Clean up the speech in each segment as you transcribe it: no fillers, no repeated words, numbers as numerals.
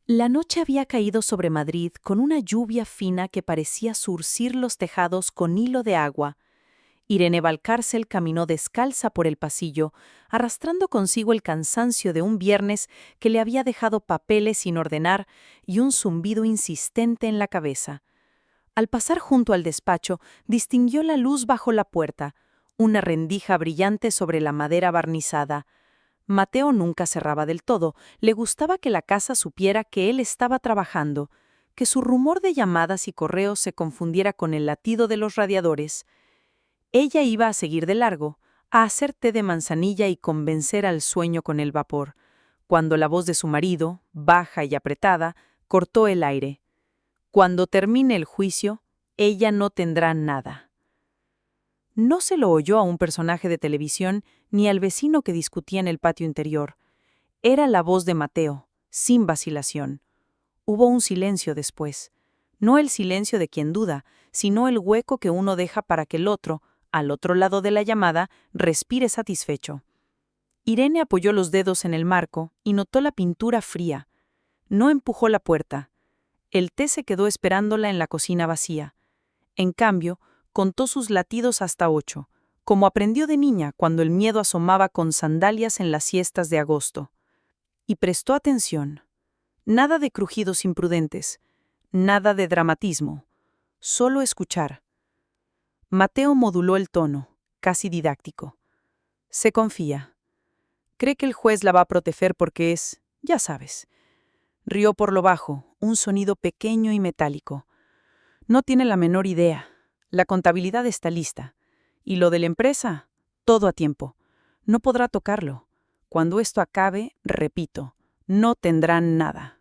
La noche había caído sobre Madrid con una lluvia fina que parecía zurcir los tejados con hilo de agua. Irene Valcárcel caminó descalza por el pasillo, arrastrando consigo el cansancio de un viernes que le había dejado papeles sin ordenar y un zumbido insistente en la cabeza. Al pasar junto al despacho, distinguió la luz bajo la puerta, una rendija brillante sobre la madera barnizada. Mateo nunca cerraba del todo, le gustaba que la casa supiera que él estaba trabajando, que su rumor de llamadas y correos se confundiera con el latido de los radiadores. Ella iba a seguir de largo, a hacer té de manzanilla y convencer al sueño con el vapor, cuando la voz de su marido, baja y apretada, cortó el aire. Cuando termine el juicio, ella no tendrá nada. No se lo oyó a un personaje de televisión ni al vecino que discutía en el patio interior. Era la voz de Mateo, sin vacilación. Hubo un silencio después. No el silencio de quien duda, sino el hueco que uno deja para que el otro, al otro lado de la llamada, respire satisfecho. Irene apoyó los dedos en el marco y notó la pintura fría. No empujó la puerta. El té se quedó esperándola en la cocina vacía. En cambio, contó sus latidos hasta 8, como aprendió de niña cuando el miedo asomaba con sandalias en las siestas de agosto. Y prestó atención. Nada de crujidos imprudentes, nada de dramatismo, solo escuchar. Mateo moduló el tono, casi didáctico. Se confía. Cree que el juez la va a proteger porque es, ya sabes. Rió por lo bajo, un sonido pequeño y metálico. No tiene la menor idea. La contabilidad está lista. Y lo de la empresa, todo a tiempo. No podrá tocarlo. Cuando esto acabe, repito, no tendrán nada.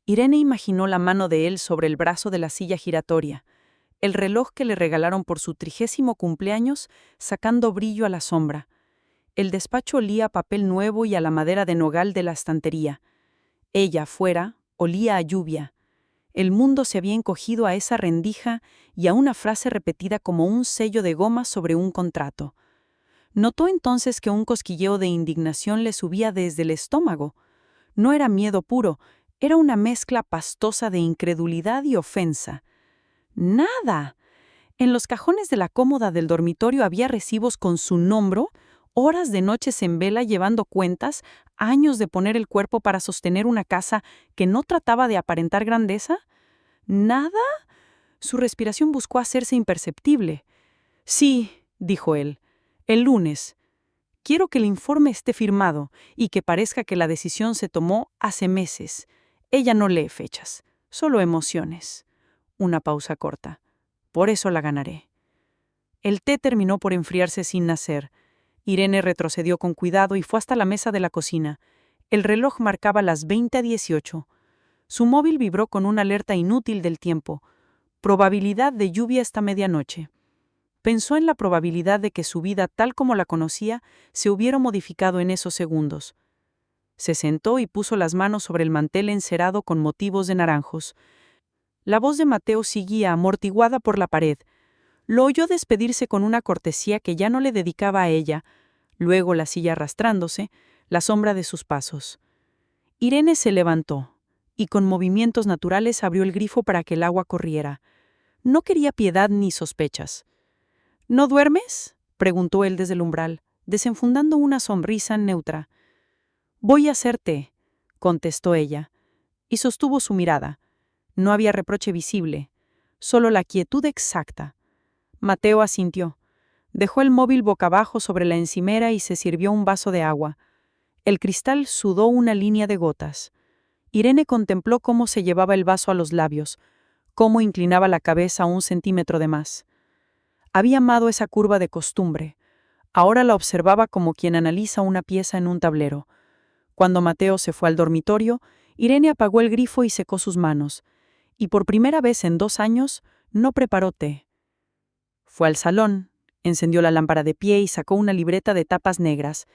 Irene imaginó la mano de él sobre el brazo de la silla giratoria, el reloj que le regalaron por su 30º cumpleaños, sacando brillo a la sombra. El despacho olía a papel nuevo y a la madera de nogal de la estantería. Ella, afuera, olía a lluvia. El mundo se había encogido a esa rendija y a una frase repetida como un sello de goma sobre un contrato. Notó entonces que un cosquilleo de indignación le subía desde el estómago. No era miedo puro, era una mezcla pastosa de incredulidad y ofensa. ¡Nada! En los cajones de la cómoda del dormitorio había recibos con su nombre, horas de noches en vela llevando cuentas, años de poner el cuerpo para sostener una casa que no trataba de aparentar grandeza. ¿Nada? Su respiración buscó hacerse imperceptible. Sí, dijo él, el lunes. Quiero que el informe esté firmado y que parezca que la decisión se tomó hace meses. Ella no lee fechas, solo emociones. Una pausa corta. Por eso la ganaré. El té terminó por enfriarse sin nacer. Irene retrocedió con cuidado y fue hasta la mesa de la cocina. El reloj marcaba las 20:18. Su móvil vibró con una alerta inútil del tiempo. Probabilidad de lluvia esta medianoche. Pensó en la probabilidad de que su vida, tal como la conocía, se hubiera modificado en esos segundos. Se sentó y puso las manos sobre el mantel encerado con motivos de naranjos. La voz de Mateo seguía amortiguada por la pared. Lo oyó despedirse con una cortesía que ya no le dedicaba a ella, luego la silla arrastrándose, la sombra de sus pasos. Irene se levantó y con movimientos naturales abrió el grifo para que el agua corriera. No quería piedad ni sospechas. ¿No duermes?, preguntó él desde el umbral, desenfundando una sonrisa neutra. Voy a hacer té, contestó ella, y sostuvo su mirada. No había reproche visible, solo la quietud exacta. Mateo asintió. Dejó el móvil boca abajo sobre la encimera y se sirvió un vaso de agua. El cristal sudó una línea de gotas. Irene contempló cómo se llevaba el vaso a los labios, cómo inclinaba la cabeza 1 centímetro de más. Había amado esa curva de costumbre. Ahora la observaba como quien analiza una pieza en un tablero. Cuando Mateo se fue al dormitorio, Irene apagó el grifo y secó sus manos. Y por primera vez en 2 años, no preparó té. Fue al salón, encendió la lámpara de pie y sacó una libreta de tapas negras.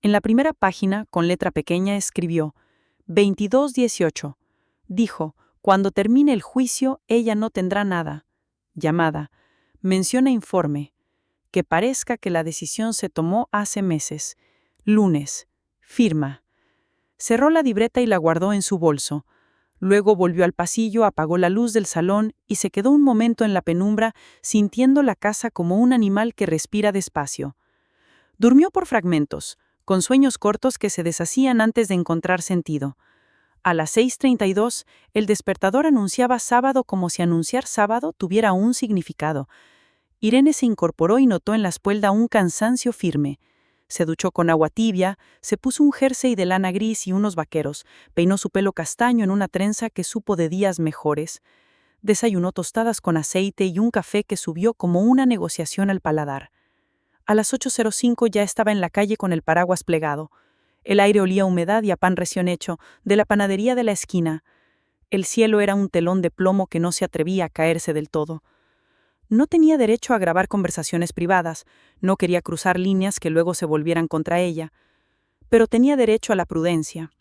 En la primera página, con letra pequeña, escribió 22:18. Dijo, cuando termine el juicio, ella no tendrá nada. Llamada. Menciona informe. Que parezca que la decisión se tomó hace meses. Lunes. Firma. Cerró la libreta y la guardó en su bolso. Luego volvió al pasillo, apagó la luz del salón y se quedó un momento en la penumbra, sintiendo la casa como un animal que respira despacio. Durmió por fragmentos, con sueños cortos que se deshacían antes de encontrar sentido. A las 6:32, el despertador anunciaba sábado como si anunciar sábado tuviera un significado. Irene se incorporó y notó en la espalda un cansancio firme. Se duchó con agua tibia, se puso un jersey de lana gris y unos vaqueros, peinó su pelo castaño en una trenza que supo de días mejores. Desayunó tostadas con aceite y un café que subió como una negociación al paladar. A las 8:05 ya estaba en la calle con el paraguas plegado. El aire olía a humedad y a pan recién hecho, de la panadería de la esquina. El cielo era un telón de plomo que no se atrevía a caerse del todo. No tenía derecho a grabar conversaciones privadas, no quería cruzar líneas que luego se volvieran contra ella, pero tenía derecho a la prudencia.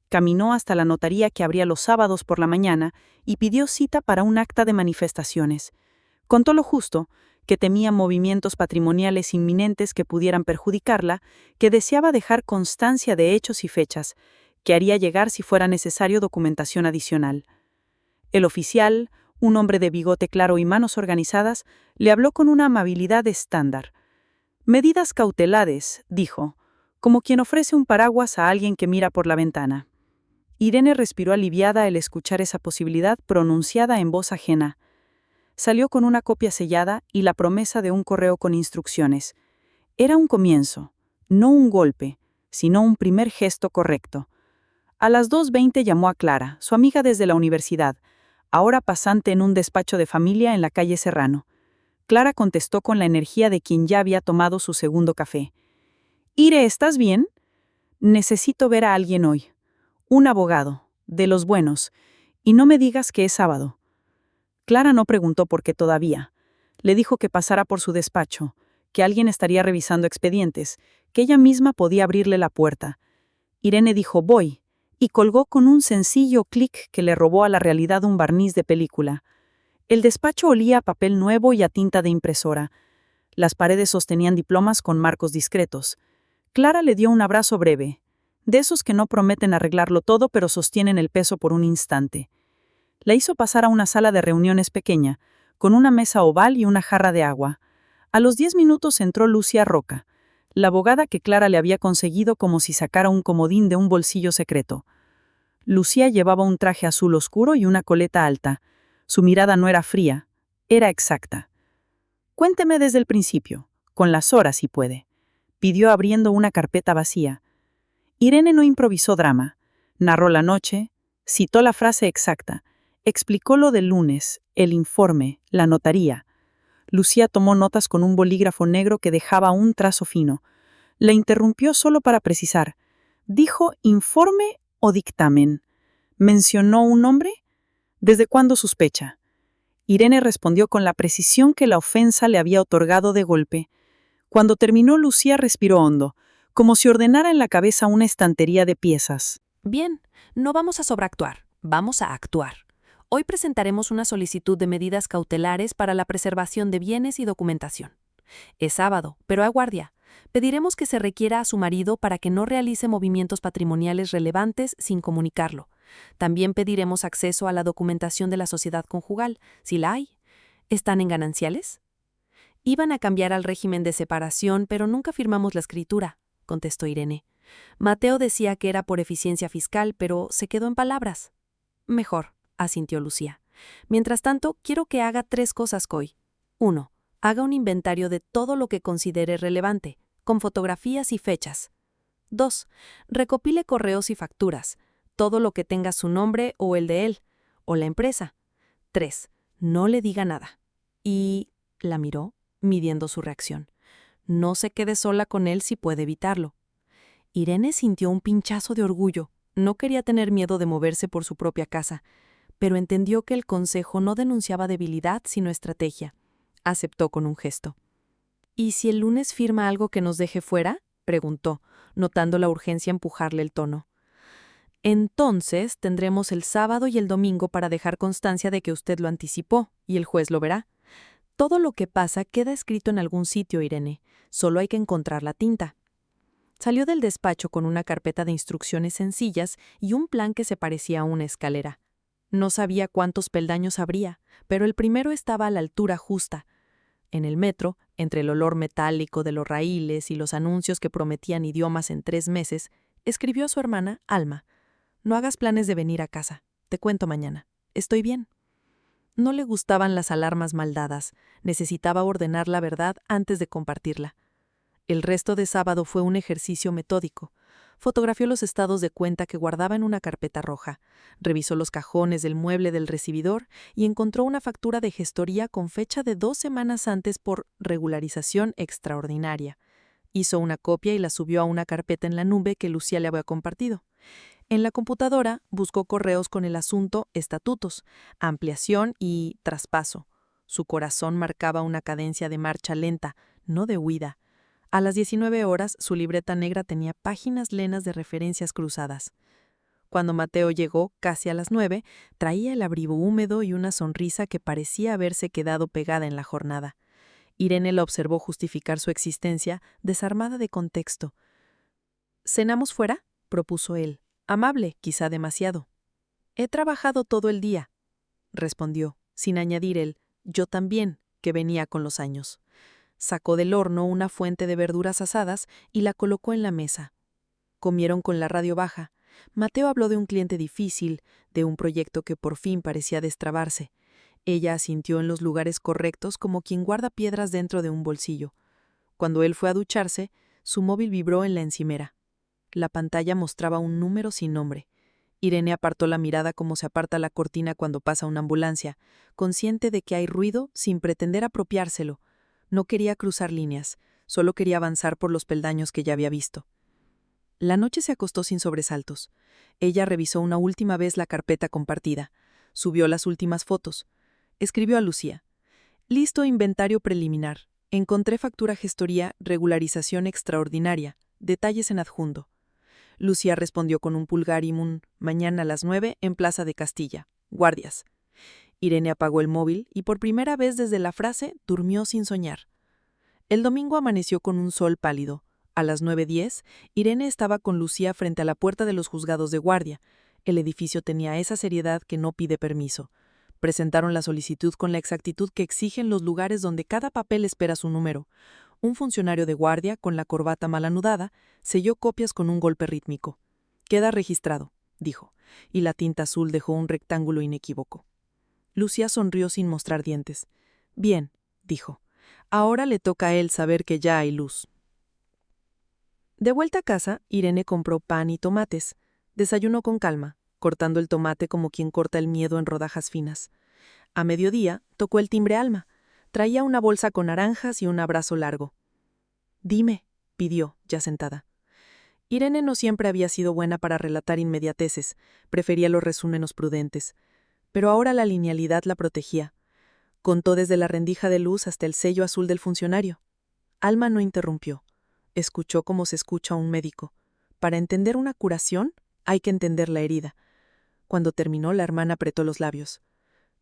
Caminó hasta la notaría que abría los sábados por la mañana y pidió cita para un acta de manifestaciones. Contó lo justo, que temía movimientos patrimoniales inminentes que pudieran perjudicarla, que deseaba dejar constancia de hechos y fechas, que haría llegar si fuera necesario documentación adicional. El oficial, un hombre de bigote claro y manos organizadas, le habló con una amabilidad estándar. «Medidas cautelares», dijo, como quien ofrece un paraguas a alguien que mira por la ventana. Irene respiró aliviada al escuchar esa posibilidad pronunciada en voz ajena. Salió con una copia sellada y la promesa de un correo con instrucciones. Era un comienzo, no un golpe, sino un primer gesto correcto. A las 2:20 llamó a Clara, su amiga desde la universidad, ahora pasante en un despacho de familia en la calle Serrano. Clara contestó con la energía de quien ya había tomado su segundo café. «Ire, ¿estás bien? Necesito ver a alguien hoy. Un abogado, de los buenos, y no me digas que es sábado». Clara no preguntó por qué todavía. Le dijo que pasara por su despacho, que alguien estaría revisando expedientes, que ella misma podía abrirle la puerta. Irene dijo «voy», y colgó con un sencillo clic que le robó a la realidad un barniz de película. El despacho olía a papel nuevo y a tinta de impresora. Las paredes sostenían diplomas con marcos discretos. Clara le dio un abrazo breve, de esos que no prometen arreglarlo todo pero sostienen el peso por un instante. La hizo pasar a una sala de reuniones pequeña, con una mesa oval y una jarra de agua. A los 10 minutos entró Lucia Roca, la abogada que Clara le había conseguido como si sacara un comodín de un bolsillo secreto. Lucía llevaba un traje azul oscuro y una coleta alta. Su mirada no era fría, era exacta. «Cuénteme desde el principio, con las horas si puede», pidió abriendo una carpeta vacía. Irene no improvisó drama. Narró la noche, citó la frase exacta, explicó lo del lunes, el informe, la notaría. Lucía tomó notas con un bolígrafo negro que dejaba un trazo fino. La interrumpió solo para precisar. ¿Dijo informe o dictamen? ¿Mencionó un nombre? ¿Desde cuándo sospecha? Irene respondió con la precisión que la ofensa le había otorgado de golpe. Cuando terminó, Lucía respiró hondo, como si ordenara en la cabeza una estantería de piezas. Bien, no vamos a sobreactuar, vamos a actuar. Hoy presentaremos una solicitud de medidas cautelares para la preservación de bienes y documentación. Es sábado, pero a guardia. Pediremos que se requiera a su marido para que no realice movimientos patrimoniales relevantes sin comunicarlo. También pediremos acceso a la documentación de la sociedad conjugal, si la hay. ¿Están en gananciales? Iban a cambiar al régimen de separación, pero nunca firmamos la escritura, contestó Irene. Mateo decía que era por eficiencia fiscal, pero se quedó en palabras. Mejor, asintió Lucía. Mientras tanto, quiero que haga 3 cosas, Coy. 1. Haga un inventario de todo lo que considere relevante, con fotografías y fechas. 2. Recopile correos y facturas, todo lo que tenga su nombre o el de él, o la empresa. 3. No le diga nada. Y la miró, midiendo su reacción. No se quede sola con él si puede evitarlo. Irene sintió un pinchazo de orgullo. No quería tener miedo de moverse por su propia casa, pero entendió que el consejo no denunciaba debilidad sino estrategia. Aceptó con un gesto. «¿Y si el lunes firma algo que nos deje fuera?», preguntó, notando la urgencia empujarle el tono. «Entonces tendremos el sábado y el domingo para dejar constancia de que usted lo anticipó, y el juez lo verá. Todo lo que pasa queda escrito en algún sitio, Irene. Solo hay que encontrar la tinta». Salió del despacho con una carpeta de instrucciones sencillas y un plan que se parecía a una escalera. No sabía cuántos peldaños habría, pero el primero estaba a la altura justa. En el metro, entre el olor metálico de los raíles y los anuncios que prometían idiomas en 3 meses, escribió a su hermana, Alma: «No hagas planes de venir a casa. Te cuento mañana. Estoy bien». No le gustaban las alarmas mal dadas. Necesitaba ordenar la verdad antes de compartirla. El resto de sábado fue un ejercicio metódico. Fotografió los estados de cuenta que guardaba en una carpeta roja, revisó los cajones del mueble del recibidor y encontró una factura de gestoría con fecha de 2 semanas antes por regularización extraordinaria. Hizo una copia y la subió a una carpeta en la nube que Lucía le había compartido. En la computadora buscó correos con el asunto estatutos, ampliación y traspaso. Su corazón marcaba una cadencia de marcha lenta, no de huida. A las 19 horas, su libreta negra tenía páginas llenas de referencias cruzadas. Cuando Mateo llegó, casi a las 9, traía el abrigo húmedo y una sonrisa que parecía haberse quedado pegada en la jornada. Irene la observó justificar su existencia, desarmada de contexto. «¿Cenamos fuera?», propuso él. Amable, quizá demasiado. «He trabajado todo el día», respondió, sin añadir el «yo también», que venía con los años. Sacó del horno una fuente de verduras asadas y la colocó en la mesa. Comieron con la radio baja. Mateo habló de un cliente difícil, de un proyecto que por fin parecía destrabarse. Ella asintió en los lugares correctos como quien guarda piedras dentro de un bolsillo. Cuando él fue a ducharse, su móvil vibró en la encimera. La pantalla mostraba un número sin nombre. Irene apartó la mirada como se aparta la cortina cuando pasa una ambulancia, consciente de que hay ruido sin pretender apropiárselo. No quería cruzar líneas, solo quería avanzar por los peldaños que ya había visto. La noche se acostó sin sobresaltos. Ella revisó una última vez la carpeta compartida. Subió las últimas fotos. Escribió a Lucía: «Listo inventario preliminar. Encontré factura gestoría, regularización extraordinaria. Detalles en adjunto». Lucía respondió con un pulgar y un «mañana a las 9 en Plaza de Castilla. Guardias». Irene apagó el móvil y por primera vez desde la frase durmió sin soñar. El domingo amaneció con un sol pálido. A las 9:10, Irene estaba con Lucía frente a la puerta de los juzgados de guardia. El edificio tenía esa seriedad que no pide permiso. Presentaron la solicitud con la exactitud que exigen los lugares donde cada papel espera su número. Un funcionario de guardia, con la corbata mal anudada, selló copias con un golpe rítmico. «Queda registrado», dijo, y la tinta azul dejó un rectángulo inequívoco. Lucía sonrió sin mostrar dientes. «Bien», dijo. «Ahora le toca a él saber que ya hay luz». De vuelta a casa, Irene compró pan y tomates. Desayunó con calma, cortando el tomate como quien corta el miedo en rodajas finas. A mediodía, tocó el timbre Alma. Traía una bolsa con naranjas y un abrazo largo. «Dime», pidió, ya sentada. Irene no siempre había sido buena para relatar inmediateces, prefería los resúmenes prudentes. Pero ahora la linealidad la protegía. Contó desde la rendija de luz hasta el sello azul del funcionario. Alma no interrumpió. Escuchó como se escucha a un médico. Para entender una curación, hay que entender la herida. Cuando terminó, la hermana apretó los labios.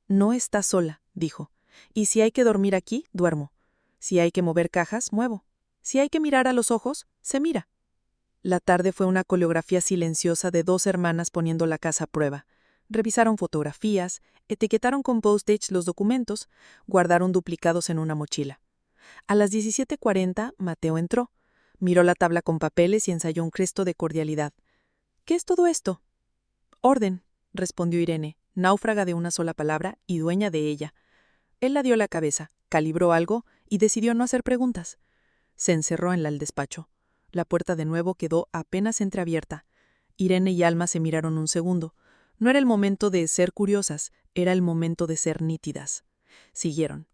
«No está sola», dijo. «Y si hay que dormir aquí, duermo. Si hay que mover cajas, muevo. Si hay que mirar a los ojos, se mira». La tarde fue una coreografía silenciosa de 2 hermanas poniendo la casa a prueba. Revisaron fotografías, etiquetaron con post-its los documentos, guardaron duplicados en una mochila. A las 17:40, Mateo entró. Miró la tabla con papeles y ensayó un gesto de cordialidad. «¿Qué es todo esto?» «Orden», respondió Irene, náufraga de una sola palabra y dueña de ella. Él la dio la cabeza, calibró algo y decidió no hacer preguntas. Se encerró en el despacho. La puerta de nuevo quedó apenas entreabierta. Irene y Alma se miraron un segundo. No era el momento de ser curiosas, era el momento de ser nítidas. Siguieron.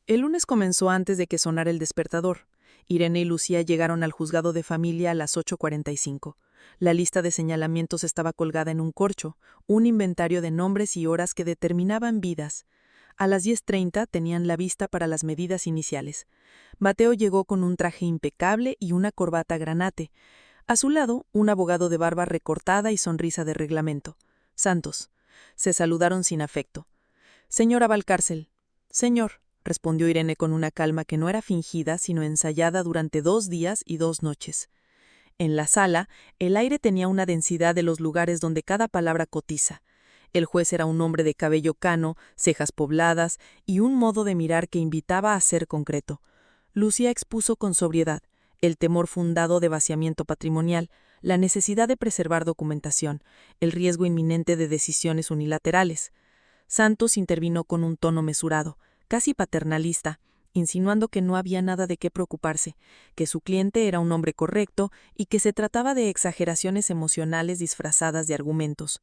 El lunes comenzó antes de que sonara el despertador. Irene y Lucía llegaron al juzgado de familia a las 8:45. La lista de señalamientos estaba colgada en un corcho, un inventario de nombres y horas que determinaban vidas. A las 10:30 tenían la vista para las medidas iniciales. Mateo llegó con un traje impecable y una corbata granate. A su lado, un abogado de barba recortada y sonrisa de reglamento. Santos. Se saludaron sin afecto. «Señora Valcárcel». «Señor», respondió Irene con una calma que no era fingida, sino ensayada durante 2 días y 2 noches. En la sala, el aire tenía una densidad de los lugares donde cada palabra cotiza. El juez era un hombre de cabello cano, cejas pobladas y un modo de mirar que invitaba a ser concreto. Lucía expuso con sobriedad el temor fundado de vaciamiento patrimonial, la necesidad de preservar documentación, el riesgo inminente de decisiones unilaterales. Santos intervino con un tono mesurado, casi paternalista, insinuando que no había nada de qué preocuparse, que su cliente era un hombre correcto y que se trataba de exageraciones emocionales disfrazadas de argumentos.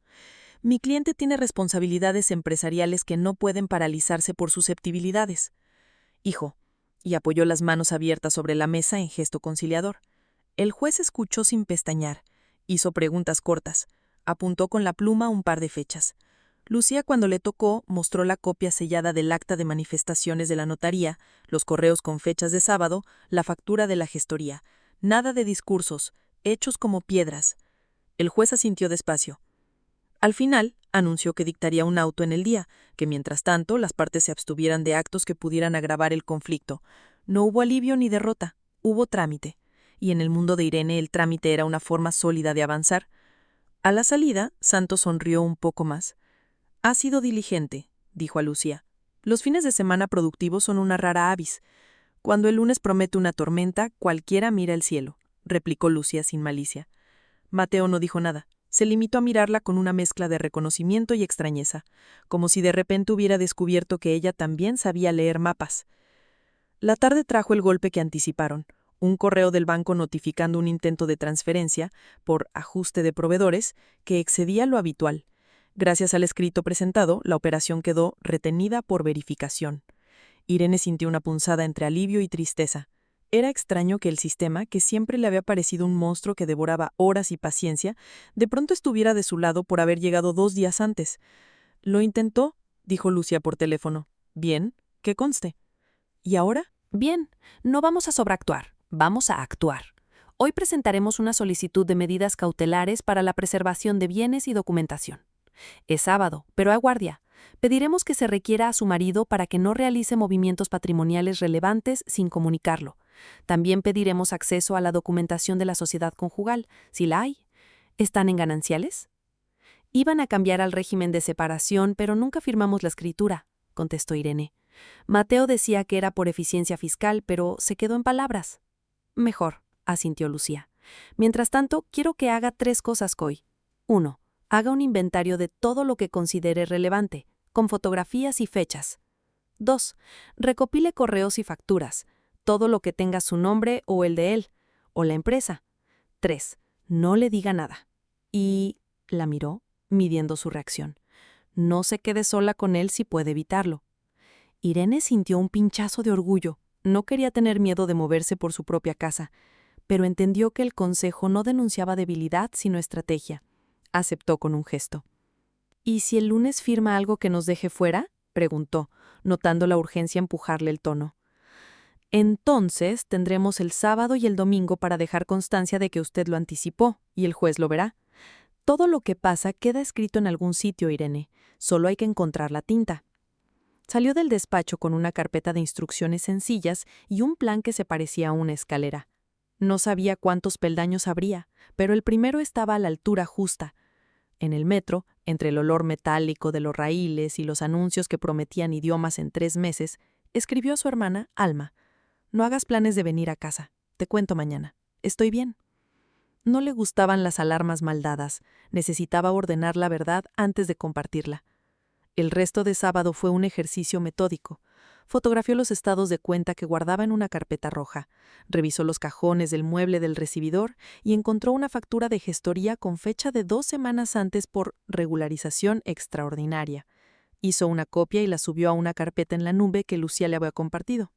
Mi cliente tiene responsabilidades empresariales que no pueden paralizarse por susceptibilidades. Hijo, y apoyó las manos abiertas sobre la mesa en gesto conciliador. El juez escuchó sin pestañear, hizo preguntas cortas, apuntó con la pluma un par de fechas. Lucía, cuando le tocó, mostró la copia sellada del acta de manifestaciones de la notaría, los correos con fechas de sábado, la factura de la gestoría. Nada de discursos, hechos como piedras. El juez asintió despacio. Al final, anunció que dictaría un auto en el día, que mientras tanto las partes se abstuvieran de actos que pudieran agravar el conflicto. No hubo alivio ni derrota, hubo trámite. Y en el mundo de Irene el trámite era una forma sólida de avanzar. A la salida, Santos sonrió un poco más. «Ha sido diligente», dijo a Lucía. «Los fines de semana productivos son una rara avis. Cuando el lunes promete una tormenta, cualquiera mira el cielo», replicó Lucía sin malicia. Mateo no dijo nada. Se limitó a mirarla con una mezcla de reconocimiento y extrañeza, como si de repente hubiera descubierto que ella también sabía leer mapas. La tarde trajo el golpe que anticiparon, un correo del banco notificando un intento de transferencia, por ajuste de proveedores, que excedía lo habitual. Gracias al escrito presentado, la operación quedó retenida por verificación. Irene sintió una punzada entre alivio y tristeza. Era extraño que el sistema, que siempre le había parecido un monstruo que devoraba horas y paciencia, de pronto estuviera de su lado por haber llegado 2 días antes. «¿Lo intentó?», dijo Lucía por teléfono. «Bien, que conste». «¿Y ahora?». Bien, no vamos a sobreactuar, vamos a actuar. Hoy presentaremos una solicitud de medidas cautelares para la preservación de bienes y documentación. Es sábado, pero a guardia. Pediremos que se requiera a su marido para que no realice movimientos patrimoniales relevantes sin comunicarlo. También pediremos acceso a la documentación de la sociedad conjugal, si la hay. ¿Están en gananciales? Iban a cambiar al régimen de separación, pero nunca firmamos la escritura, contestó Irene. Mateo decía que era por eficiencia fiscal, pero se quedó en palabras. Mejor, asintió Lucía. Mientras tanto, quiero que haga 3 cosas, Coy. 1. Haga un inventario de todo lo que considere relevante, con fotografías y fechas. 2. Recopile correos y facturas, todo lo que tenga su nombre o el de él, o la empresa. 3. No le diga nada. Y la miró, midiendo su reacción. No se quede sola con él si puede evitarlo. Irene sintió un pinchazo de orgullo. No quería tener miedo de moverse por su propia casa, pero entendió que el consejo no denunciaba debilidad sino estrategia. Aceptó con un gesto. «¿Y si el lunes firma algo que nos deje fuera?», preguntó, notando la urgencia empujarle el tono. «Entonces tendremos el sábado y el domingo para dejar constancia de que usted lo anticipó, y el juez lo verá. Todo lo que pasa queda escrito en algún sitio, Irene. Solo hay que encontrar la tinta». Salió del despacho con una carpeta de instrucciones sencillas y un plan que se parecía a una escalera. No sabía cuántos peldaños habría, pero el primero estaba a la altura justa. En el metro, entre el olor metálico de los raíles y los anuncios que prometían idiomas en 3 meses, escribió a su hermana, Alma: «No hagas planes de venir a casa. Te cuento mañana. Estoy bien». No le gustaban las alarmas mal dadas. Necesitaba ordenar la verdad antes de compartirla. El resto de sábado fue un ejercicio metódico. Fotografió los estados de cuenta que guardaba en una carpeta roja, revisó los cajones del mueble del recibidor y encontró una factura de gestoría con fecha de 2 semanas antes por regularización extraordinaria. Hizo una copia y la subió a una carpeta en la nube que Lucía le había compartido.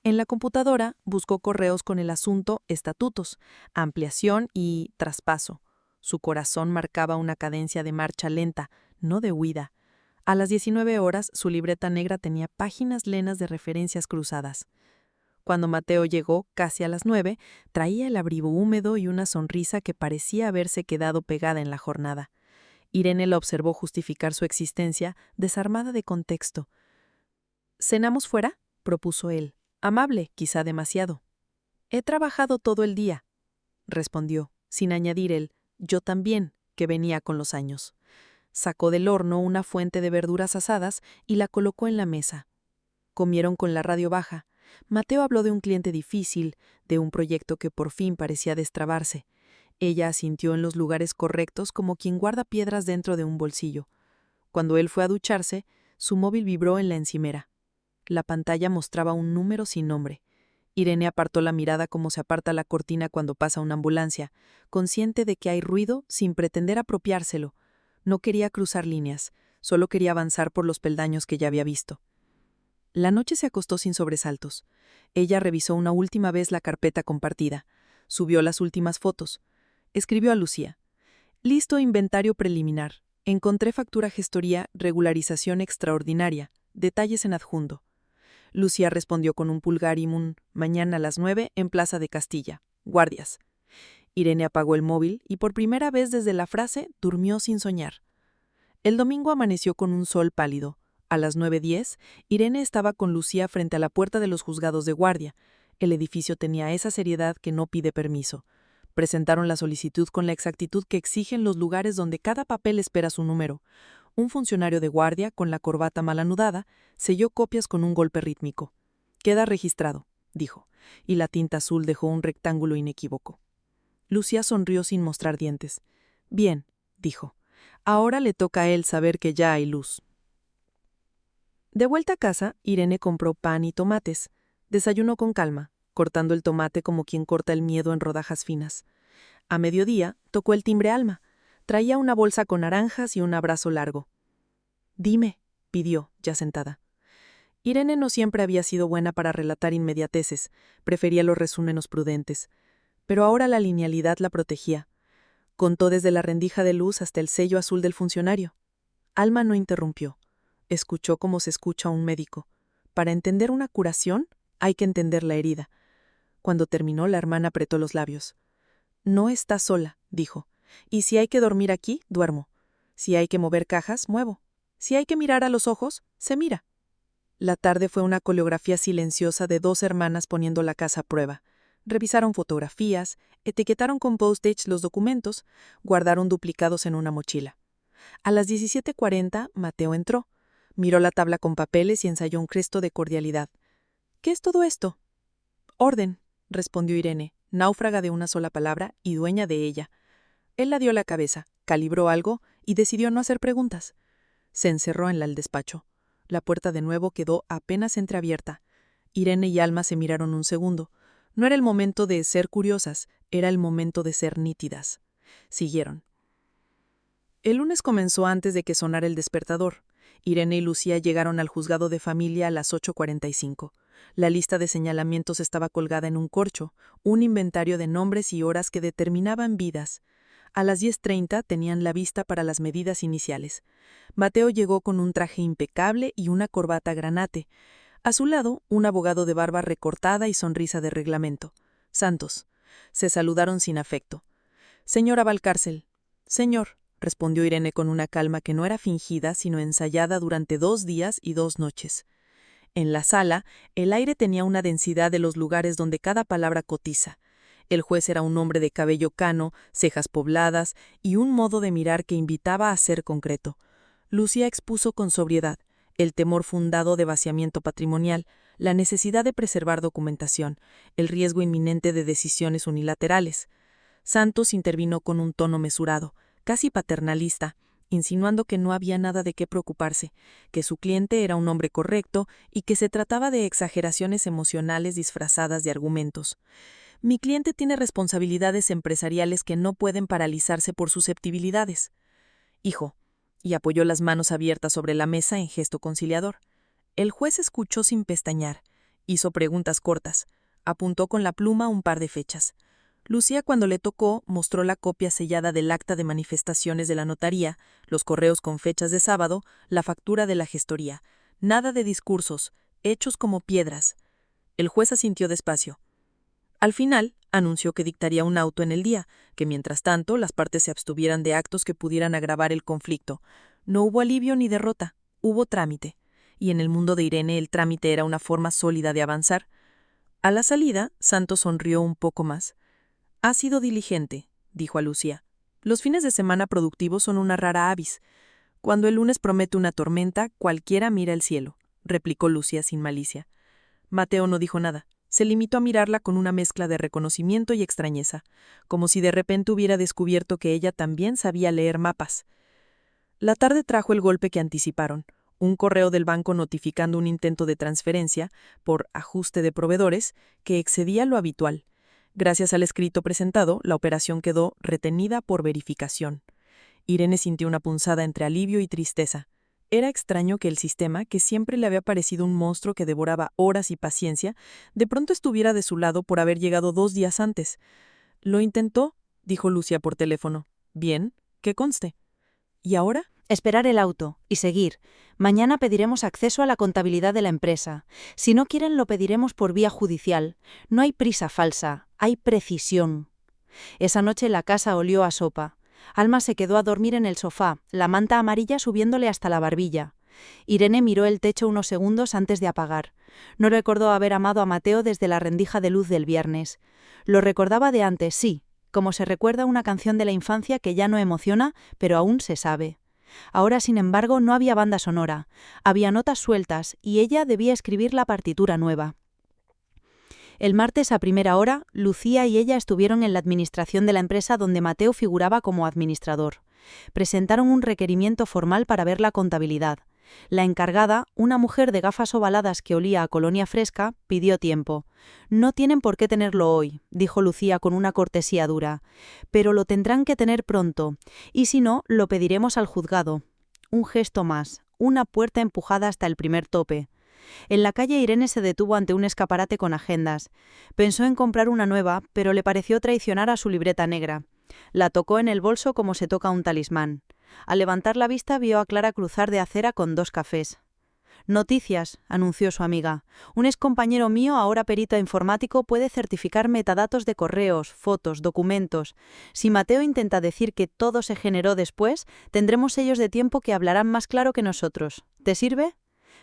En la computadora buscó correos con el asunto estatutos, ampliación y traspaso. Su corazón marcaba una cadencia de marcha lenta, no de huida. A las 19 horas, su libreta negra tenía páginas llenas de referencias cruzadas. Cuando Mateo llegó, casi a las 9, traía el abrigo húmedo y una sonrisa que parecía haberse quedado pegada en la jornada. Irene la observó justificar su existencia, desarmada de contexto. «¿Cenamos fuera?», propuso él. Amable, quizá demasiado. «He trabajado todo el día», respondió, sin añadir el «yo también», que venía con los años. Sacó del horno una fuente de verduras asadas y la colocó en la mesa. Comieron con la radio baja. Mateo habló de un cliente difícil, de un proyecto que por fin parecía destrabarse. Ella asintió en los lugares correctos como quien guarda piedras dentro de un bolsillo. Cuando él fue a ducharse, su móvil vibró en la encimera. La pantalla mostraba un número sin nombre. Irene apartó la mirada como se aparta la cortina cuando pasa una ambulancia, consciente de que hay ruido sin pretender apropiárselo. No quería cruzar líneas, solo quería avanzar por los peldaños que ya había visto. La noche se acostó sin sobresaltos. Ella revisó una última vez la carpeta compartida. Subió las últimas fotos. Escribió a Lucía. Listo inventario preliminar. Encontré factura gestoría, regularización extraordinaria. Detalles en adjunto. Lucía respondió con un pulgar y un mañana a las 9 en Plaza de Castilla. Guardias. Irene apagó el móvil y por primera vez desde la frase durmió sin soñar. El domingo amaneció con un sol pálido. A las 9:10, Irene estaba con Lucía frente a la puerta de los juzgados de guardia. El edificio tenía esa seriedad que no pide permiso. Presentaron la solicitud con la exactitud que exigen los lugares donde cada papel espera su número. Un funcionario de guardia, con la corbata mal anudada, selló copias con un golpe rítmico. «Queda registrado», dijo, y la tinta azul dejó un rectángulo inequívoco. Lucía sonrió sin mostrar dientes. «Bien», dijo. «Ahora le toca a él saber que ya hay luz». De vuelta a casa, Irene compró pan y tomates. Desayunó con calma, cortando el tomate como quien corta el miedo en rodajas finas. A mediodía, tocó el timbre Alma. Traía una bolsa con naranjas y un abrazo largo. «Dime», pidió, ya sentada. Irene no siempre había sido buena para relatar inmediateces, prefería los resúmenes prudentes. Pero ahora la linealidad la protegía. Contó desde la rendija de luz hasta el sello azul del funcionario. Alma no interrumpió. Escuchó como se escucha a un médico. Para entender una curación, hay que entender la herida. Cuando terminó, la hermana apretó los labios. «No está sola», dijo. «Y si hay que dormir aquí, duermo. Si hay que mover cajas, muevo. Si hay que mirar a los ojos, se mira». La tarde fue una coreografía silenciosa de dos hermanas poniendo la casa a prueba. Revisaron fotografías, etiquetaron con post-its los documentos, guardaron duplicados en una mochila. A las 17:40, Mateo entró. Miró la tabla con papeles y ensayó un gesto de cordialidad. «¿Qué es todo esto?» «Orden», respondió Irene, náufraga de una sola palabra y dueña de ella. Él la dio la cabeza, calibró algo y decidió no hacer preguntas. Se encerró en el despacho. La puerta de nuevo quedó apenas entreabierta. Irene y Alma se miraron un segundo. No era el momento de ser curiosas, era el momento de ser nítidas. Siguieron. El lunes comenzó antes de que sonara el despertador. Irene y Lucía llegaron al juzgado de familia a las 8:45. La lista de señalamientos estaba colgada en un corcho, un inventario de nombres y horas que determinaban vidas. A las 10:30 tenían la vista para las medidas iniciales. Mateo llegó con un traje impecable y una corbata granate. A su lado, un abogado de barba recortada y sonrisa de reglamento. Santos. Se saludaron sin afecto. «Señora Valcárcel». «Señor», respondió Irene con una calma que no era fingida, sino ensayada durante 2 días y 2 noches. En la sala, el aire tenía una densidad de los lugares donde cada palabra cotiza. El juez era un hombre de cabello cano, cejas pobladas y un modo de mirar que invitaba a ser concreto. Lucía expuso con sobriedad el temor fundado de vaciamiento patrimonial, la necesidad de preservar documentación, el riesgo inminente de decisiones unilaterales. Santos intervino con un tono mesurado, casi paternalista, insinuando que no había nada de qué preocuparse, que su cliente era un hombre correcto y que se trataba de exageraciones emocionales disfrazadas de argumentos. «Mi cliente tiene responsabilidades empresariales que no pueden paralizarse por susceptibilidades. Hijo», y apoyó las manos abiertas sobre la mesa en gesto conciliador. El juez escuchó sin pestañear, hizo preguntas cortas, apuntó con la pluma un par de fechas. Lucía, cuando le tocó, mostró la copia sellada del acta de manifestaciones de la notaría, los correos con fechas de sábado, la factura de la gestoría. Nada de discursos, hechos como piedras. El juez asintió despacio. Al final, anunció que dictaría un auto en el día, que mientras tanto las partes se abstuvieran de actos que pudieran agravar el conflicto. No hubo alivio ni derrota, hubo trámite. Y en el mundo de Irene el trámite era una forma sólida de avanzar. A la salida, Santos sonrió un poco más. «Ha sido diligente», dijo a Lucía. «Los fines de semana productivos son una rara avis. Cuando el lunes promete una tormenta, cualquiera mira el cielo, replicó Lucía sin malicia. Mateo no dijo nada. Se limitó a mirarla con una mezcla de reconocimiento y extrañeza, como si de repente hubiera descubierto que ella también sabía leer mapas. La tarde trajo el golpe que anticiparon, un correo del banco notificando un intento de transferencia, por ajuste de proveedores, que excedía lo habitual. Gracias al escrito presentado, la operación quedó retenida por verificación. Irene sintió una punzada entre alivio y tristeza. Era extraño que el sistema, que siempre le había parecido un monstruo que devoraba horas y paciencia, de pronto estuviera de su lado por haber llegado 2 días antes. «Lo intentó», dijo Lucía por teléfono. «Bien, que conste». «¿Y ahora?» Esperar el auto y seguir. Mañana pediremos acceso a la contabilidad de la empresa. Si no quieren, lo pediremos por vía judicial. No hay prisa falsa, hay precisión. Esa noche la casa olió a sopa. Alma se quedó a dormir en el sofá, la manta amarilla subiéndole hasta la barbilla. Irene miró el techo unos segundos antes de apagar. No recordó haber amado a Mateo desde la rendija de luz del viernes. Lo recordaba de antes, sí, como se recuerda una canción de la infancia que ya no emociona, pero aún se sabe. Ahora, sin embargo, no había banda sonora. Había notas sueltas y ella debía escribir la partitura nueva. El martes a primera hora, Lucía y ella estuvieron en la administración de la empresa donde Mateo figuraba como administrador. Presentaron un requerimiento formal para ver la contabilidad. La encargada, una mujer de gafas ovaladas que olía a colonia fresca, pidió tiempo. «No tienen por qué tenerlo hoy», dijo Lucía con una cortesía dura, «pero lo tendrán que tener pronto, y si no, lo pediremos al juzgado». Un gesto más, una puerta empujada hasta el primer tope. En la calle Irene se detuvo ante un escaparate con agendas. Pensó en comprar una nueva, pero le pareció traicionar a su libreta negra. La tocó en el bolso como se toca un talismán. Al levantar la vista vio a Clara cruzar de acera con 2 cafés. «Noticias», anunció su amiga. «Un excompañero mío, ahora perito informático, puede certificar metadatos de correos, fotos, documentos. Si Mateo intenta decir que todo se generó después, tendremos sellos de tiempo que hablarán más claro que nosotros. ¿Te sirve?»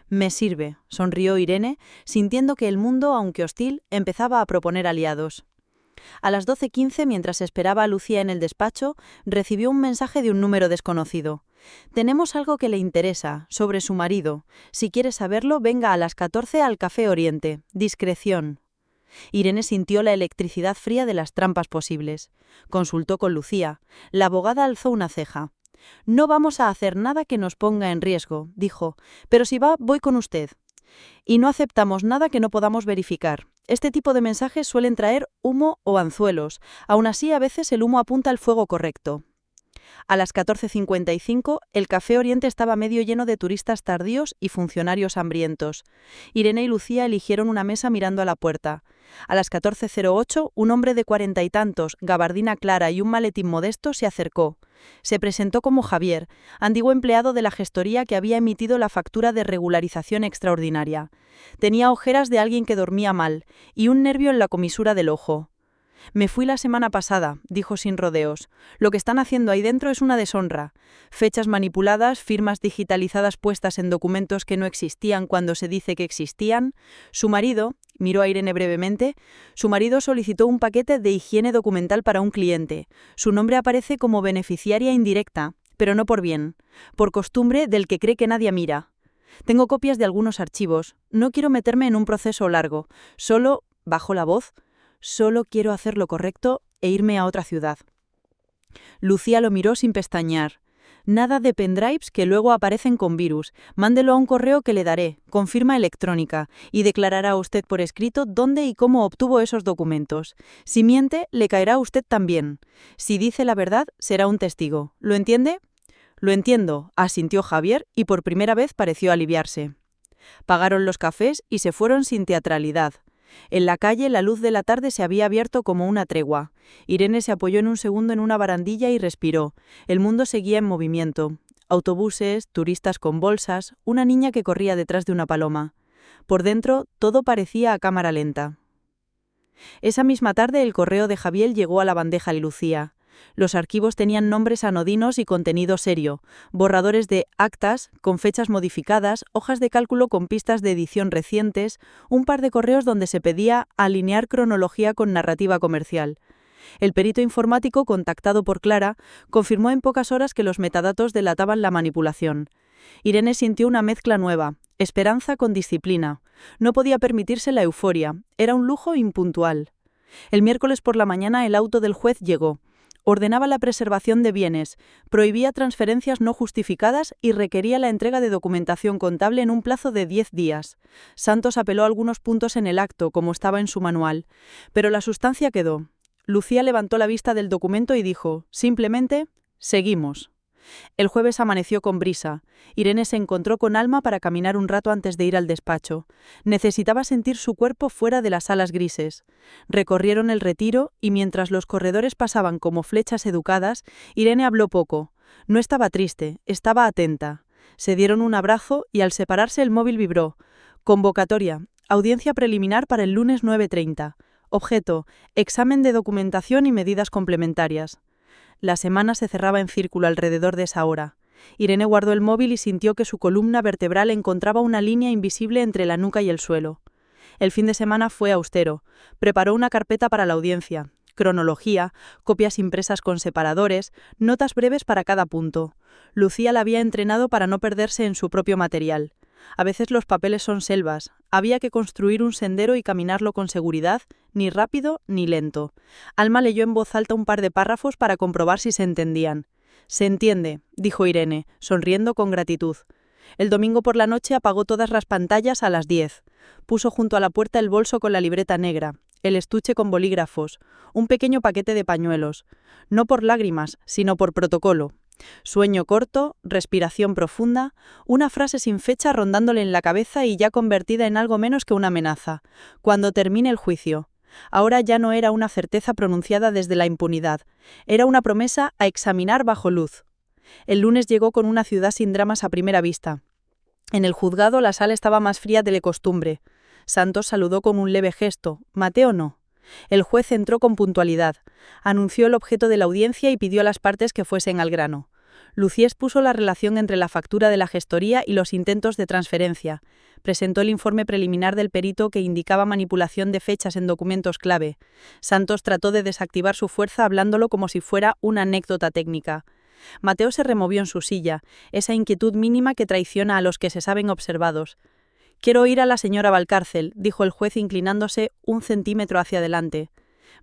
«Me sirve», sonrió Irene, sintiendo que el mundo, aunque hostil, empezaba a proponer aliados. A las 12:15, mientras esperaba a Lucía en el despacho, recibió un mensaje de un número desconocido. «Tenemos algo que le interesa, sobre su marido. Si quiere saberlo, venga a las 14 al Café Oriente. Discreción». Irene sintió la electricidad fría de las trampas posibles. Consultó con Lucía. La abogada alzó una ceja. «No vamos a hacer nada que nos ponga en riesgo», dijo, «pero si va, voy con usted. Y no aceptamos nada que no podamos verificar. Este tipo de mensajes suelen traer humo o anzuelos. Aún así, a veces el humo apunta al fuego correcto». A las 14:55, el Café Oriente estaba medio lleno de turistas tardíos y funcionarios hambrientos. Irene y Lucía eligieron una mesa mirando a la puerta. A las 14:08, un hombre de 40 y tantos, gabardina clara y un maletín modesto, se acercó. Se presentó como Javier, antiguo empleado de la gestoría que había emitido la factura de regularización extraordinaria. Tenía ojeras de alguien que dormía mal y un nervio en la comisura del ojo. «Me fui la semana pasada», dijo sin rodeos. «Lo que están haciendo ahí dentro es una deshonra. Fechas manipuladas, firmas digitalizadas puestas en documentos que no existían cuando se dice que existían. Su marido», miró a Irene brevemente, «su marido solicitó un paquete de higiene documental para un cliente. Su nombre aparece como beneficiaria indirecta, pero no por bien. Por costumbre del que cree que nadie mira. Tengo copias de algunos archivos. No quiero meterme en un proceso largo. Solo», bajó la voz, «solo quiero hacer lo correcto e irme a otra ciudad». Lucía lo miró sin pestañear. «Nada de pendrives que luego aparecen con virus. Mándelo a un correo que le daré, con firma electrónica, y declarará usted por escrito dónde y cómo obtuvo esos documentos. Si miente, le caerá a usted también. Si dice la verdad, será un testigo. ¿Lo entiende?» «Lo entiendo», asintió Javier, y por primera vez pareció aliviarse. Pagaron los cafés y se fueron sin teatralidad. En la calle la luz de la tarde se había abierto como una tregua. Irene se apoyó en un segundo en una barandilla y respiró. El mundo seguía en movimiento. Autobuses, turistas con bolsas, una niña que corría detrás de una paloma. Por dentro, todo parecía a cámara lenta. Esa misma tarde el correo de Javier llegó a la bandeja de Lucía. Los archivos tenían nombres anodinos y contenido serio, borradores de actas con fechas modificadas, hojas de cálculo con pistas de edición recientes, un par de correos donde se pedía alinear cronología con narrativa comercial. El perito informático, contactado por Clara, confirmó en pocas horas que los metadatos delataban la manipulación. Irene sintió una mezcla nueva, esperanza con disciplina. No podía permitirse la euforia, era un lujo impuntual. El miércoles por la mañana el auto del juez llegó. Ordenaba la preservación de bienes, prohibía transferencias no justificadas y requería la entrega de documentación contable en un plazo de 10 días. Santos apeló algunos puntos en el acto, como estaba en su manual, pero la sustancia quedó. Lucía levantó la vista del documento y dijo, simplemente, seguimos. El jueves amaneció con brisa. Irene se encontró con Alma para caminar un rato antes de ir al despacho. Necesitaba sentir su cuerpo fuera de las salas grises. Recorrieron el Retiro y mientras los corredores pasaban como flechas educadas, Irene habló poco. No estaba triste, estaba atenta. Se dieron un abrazo y al separarse el móvil vibró. Convocatoria. Audiencia preliminar para el lunes 9:30. Objeto. Examen de documentación y medidas complementarias. La semana se cerraba en círculo alrededor de esa hora. Irene guardó el móvil y sintió que su columna vertebral encontraba una línea invisible entre la nuca y el suelo. El fin de semana fue austero. Preparó una carpeta para la audiencia. Cronología, copias impresas con separadores, notas breves para cada punto. Lucía la había entrenado para no perderse en su propio material. A veces los papeles son selvas. Había que construir un sendero y caminarlo con seguridad, ni rápido ni lento. Alma leyó en voz alta un par de párrafos para comprobar si se entendían. «Se entiende», dijo Irene, sonriendo con gratitud. El domingo por la noche apagó todas las pantallas a las 10. Puso junto a la puerta el bolso con la libreta negra, el estuche con bolígrafos, un pequeño paquete de pañuelos. No por lágrimas, sino por protocolo. Sueño corto, respiración profunda, una frase sin fecha rondándole en la cabeza y ya convertida en algo menos que una amenaza. Cuando termine el juicio. Ahora ya no era una certeza pronunciada desde la impunidad, era una promesa a examinar bajo luz. El lunes llegó con una ciudad sin dramas a primera vista. En el juzgado la sala estaba más fría de la costumbre. Santos saludó con un leve gesto, Mateo no. El juez entró con puntualidad, anunció el objeto de la audiencia y pidió a las partes que fuesen al grano. Lucía expuso la relación entre la factura de la gestoría y los intentos de transferencia. Presentó el informe preliminar del perito que indicaba manipulación de fechas en documentos clave. Santos trató de desactivar su fuerza hablándolo como si fuera una anécdota técnica. Mateo se removió en su silla, esa inquietud mínima que traiciona a los que se saben observados. «Quiero oír a la señora Valcárcel», dijo el juez inclinándose 1 centímetro hacia adelante.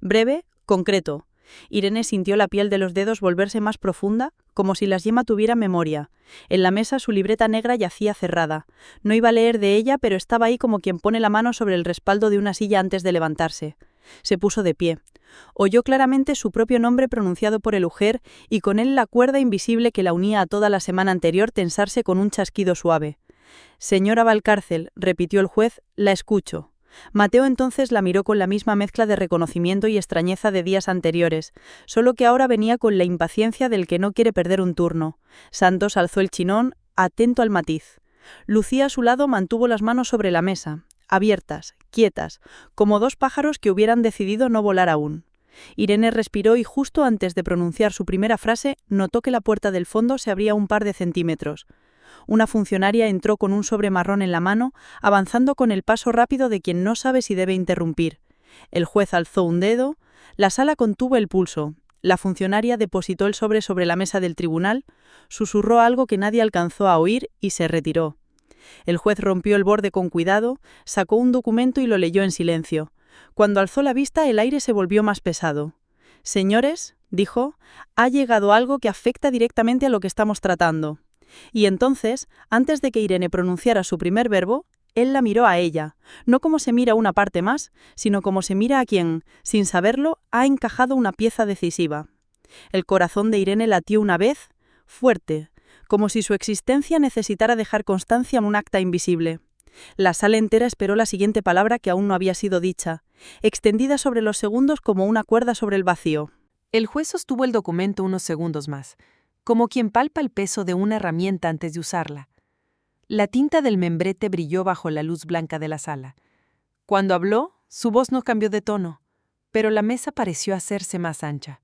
Breve, concreto. Irene sintió la piel de los dedos volverse más profunda, como si las yemas tuvieran memoria. En la mesa su libreta negra yacía cerrada. No iba a leer de ella, pero estaba ahí como quien pone la mano sobre el respaldo de una silla antes de levantarse. Se puso de pie. Oyó claramente su propio nombre pronunciado por el ujier y con él la cuerda invisible que la unía a toda la semana anterior tensarse con un chasquido suave. «Señora Valcárcel», repitió el juez, «la escucho». Mateo entonces la miró con la misma mezcla de reconocimiento y extrañeza de días anteriores, solo que ahora venía con la impaciencia del que no quiere perder un turno. Santos alzó el chinón, atento al matiz. Lucía a su lado mantuvo las manos sobre la mesa, abiertas, quietas, como 2 pájaros que hubieran decidido no volar aún. Irene respiró y justo antes de pronunciar su primera frase notó que la puerta del fondo se abría un par de centímetros. Una funcionaria entró con un sobre marrón en la mano, avanzando con el paso rápido de quien no sabe si debe interrumpir. El juez alzó un dedo, la sala contuvo el pulso. La funcionaria depositó el sobre la mesa del tribunal, susurró algo que nadie alcanzó a oír y se retiró. El juez rompió el borde con cuidado, sacó un documento y lo leyó en silencio. Cuando alzó la vista, el aire se volvió más pesado. «Señores», dijo, «ha llegado algo que afecta directamente a lo que estamos tratando». Y entonces, antes de que Irene pronunciara su primer verbo, él la miró a ella, no como se mira una parte más, sino como se mira a quien, sin saberlo, ha encajado una pieza decisiva. El corazón de Irene latió una vez, fuerte, como si su existencia necesitara dejar constancia en un acta invisible. La sala entera esperó la siguiente palabra que aún no había sido dicha, extendida sobre los segundos como una cuerda sobre el vacío. El juez sostuvo el documento unos segundos más, como quien palpa el peso de una herramienta antes de usarla. La tinta del membrete brilló bajo la luz blanca de la sala. Cuando habló, su voz no cambió de tono, pero la mesa pareció hacerse más ancha.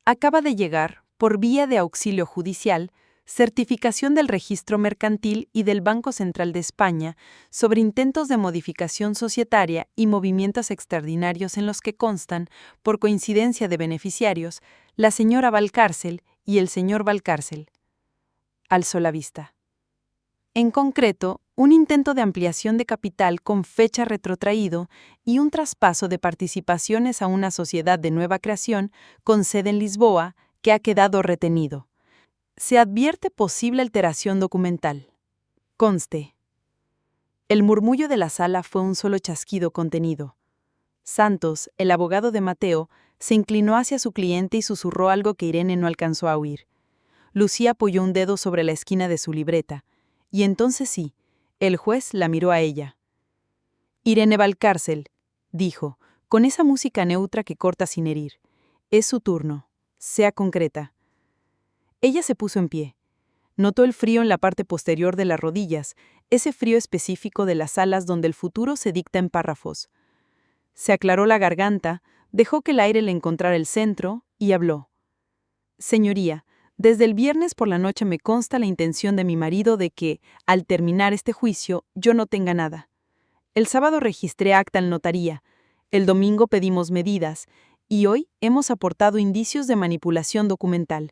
Acaba de llegar, por vía de auxilio judicial, certificación del Registro Mercantil y del Banco Central de España sobre intentos de modificación societaria y movimientos extraordinarios en los que constan, por coincidencia de beneficiarios, la señora Valcárcel y el señor Valcárcel. Alzó la vista. En concreto, un intento de ampliación de capital con fecha retrotraído y un traspaso de participaciones a una sociedad de nueva creación con sede en Lisboa que ha quedado retenido. Se advierte posible alteración documental. Conste. El murmullo de la sala fue un solo chasquido contenido. Santos, el abogado de Mateo, se inclinó hacia su cliente y susurró algo que Irene no alcanzó a oír. Lucía apoyó un dedo sobre la esquina de su libreta, y entonces sí, el juez la miró a ella. Irene Valcárcel, dijo, con esa música neutra que corta sin herir. Es su turno. Sea concreta. Ella se puso en pie. Notó el frío en la parte posterior de las rodillas, ese frío específico de las alas donde el futuro se dicta en párrafos. Se aclaró la garganta, dejó que el aire le encontrara el centro y habló. Señoría, desde el viernes por la noche me consta la intención de mi marido de que, al terminar este juicio, yo no tenga nada. El sábado registré acta en notaría, el domingo pedimos medidas, y hoy hemos aportado indicios de manipulación documental.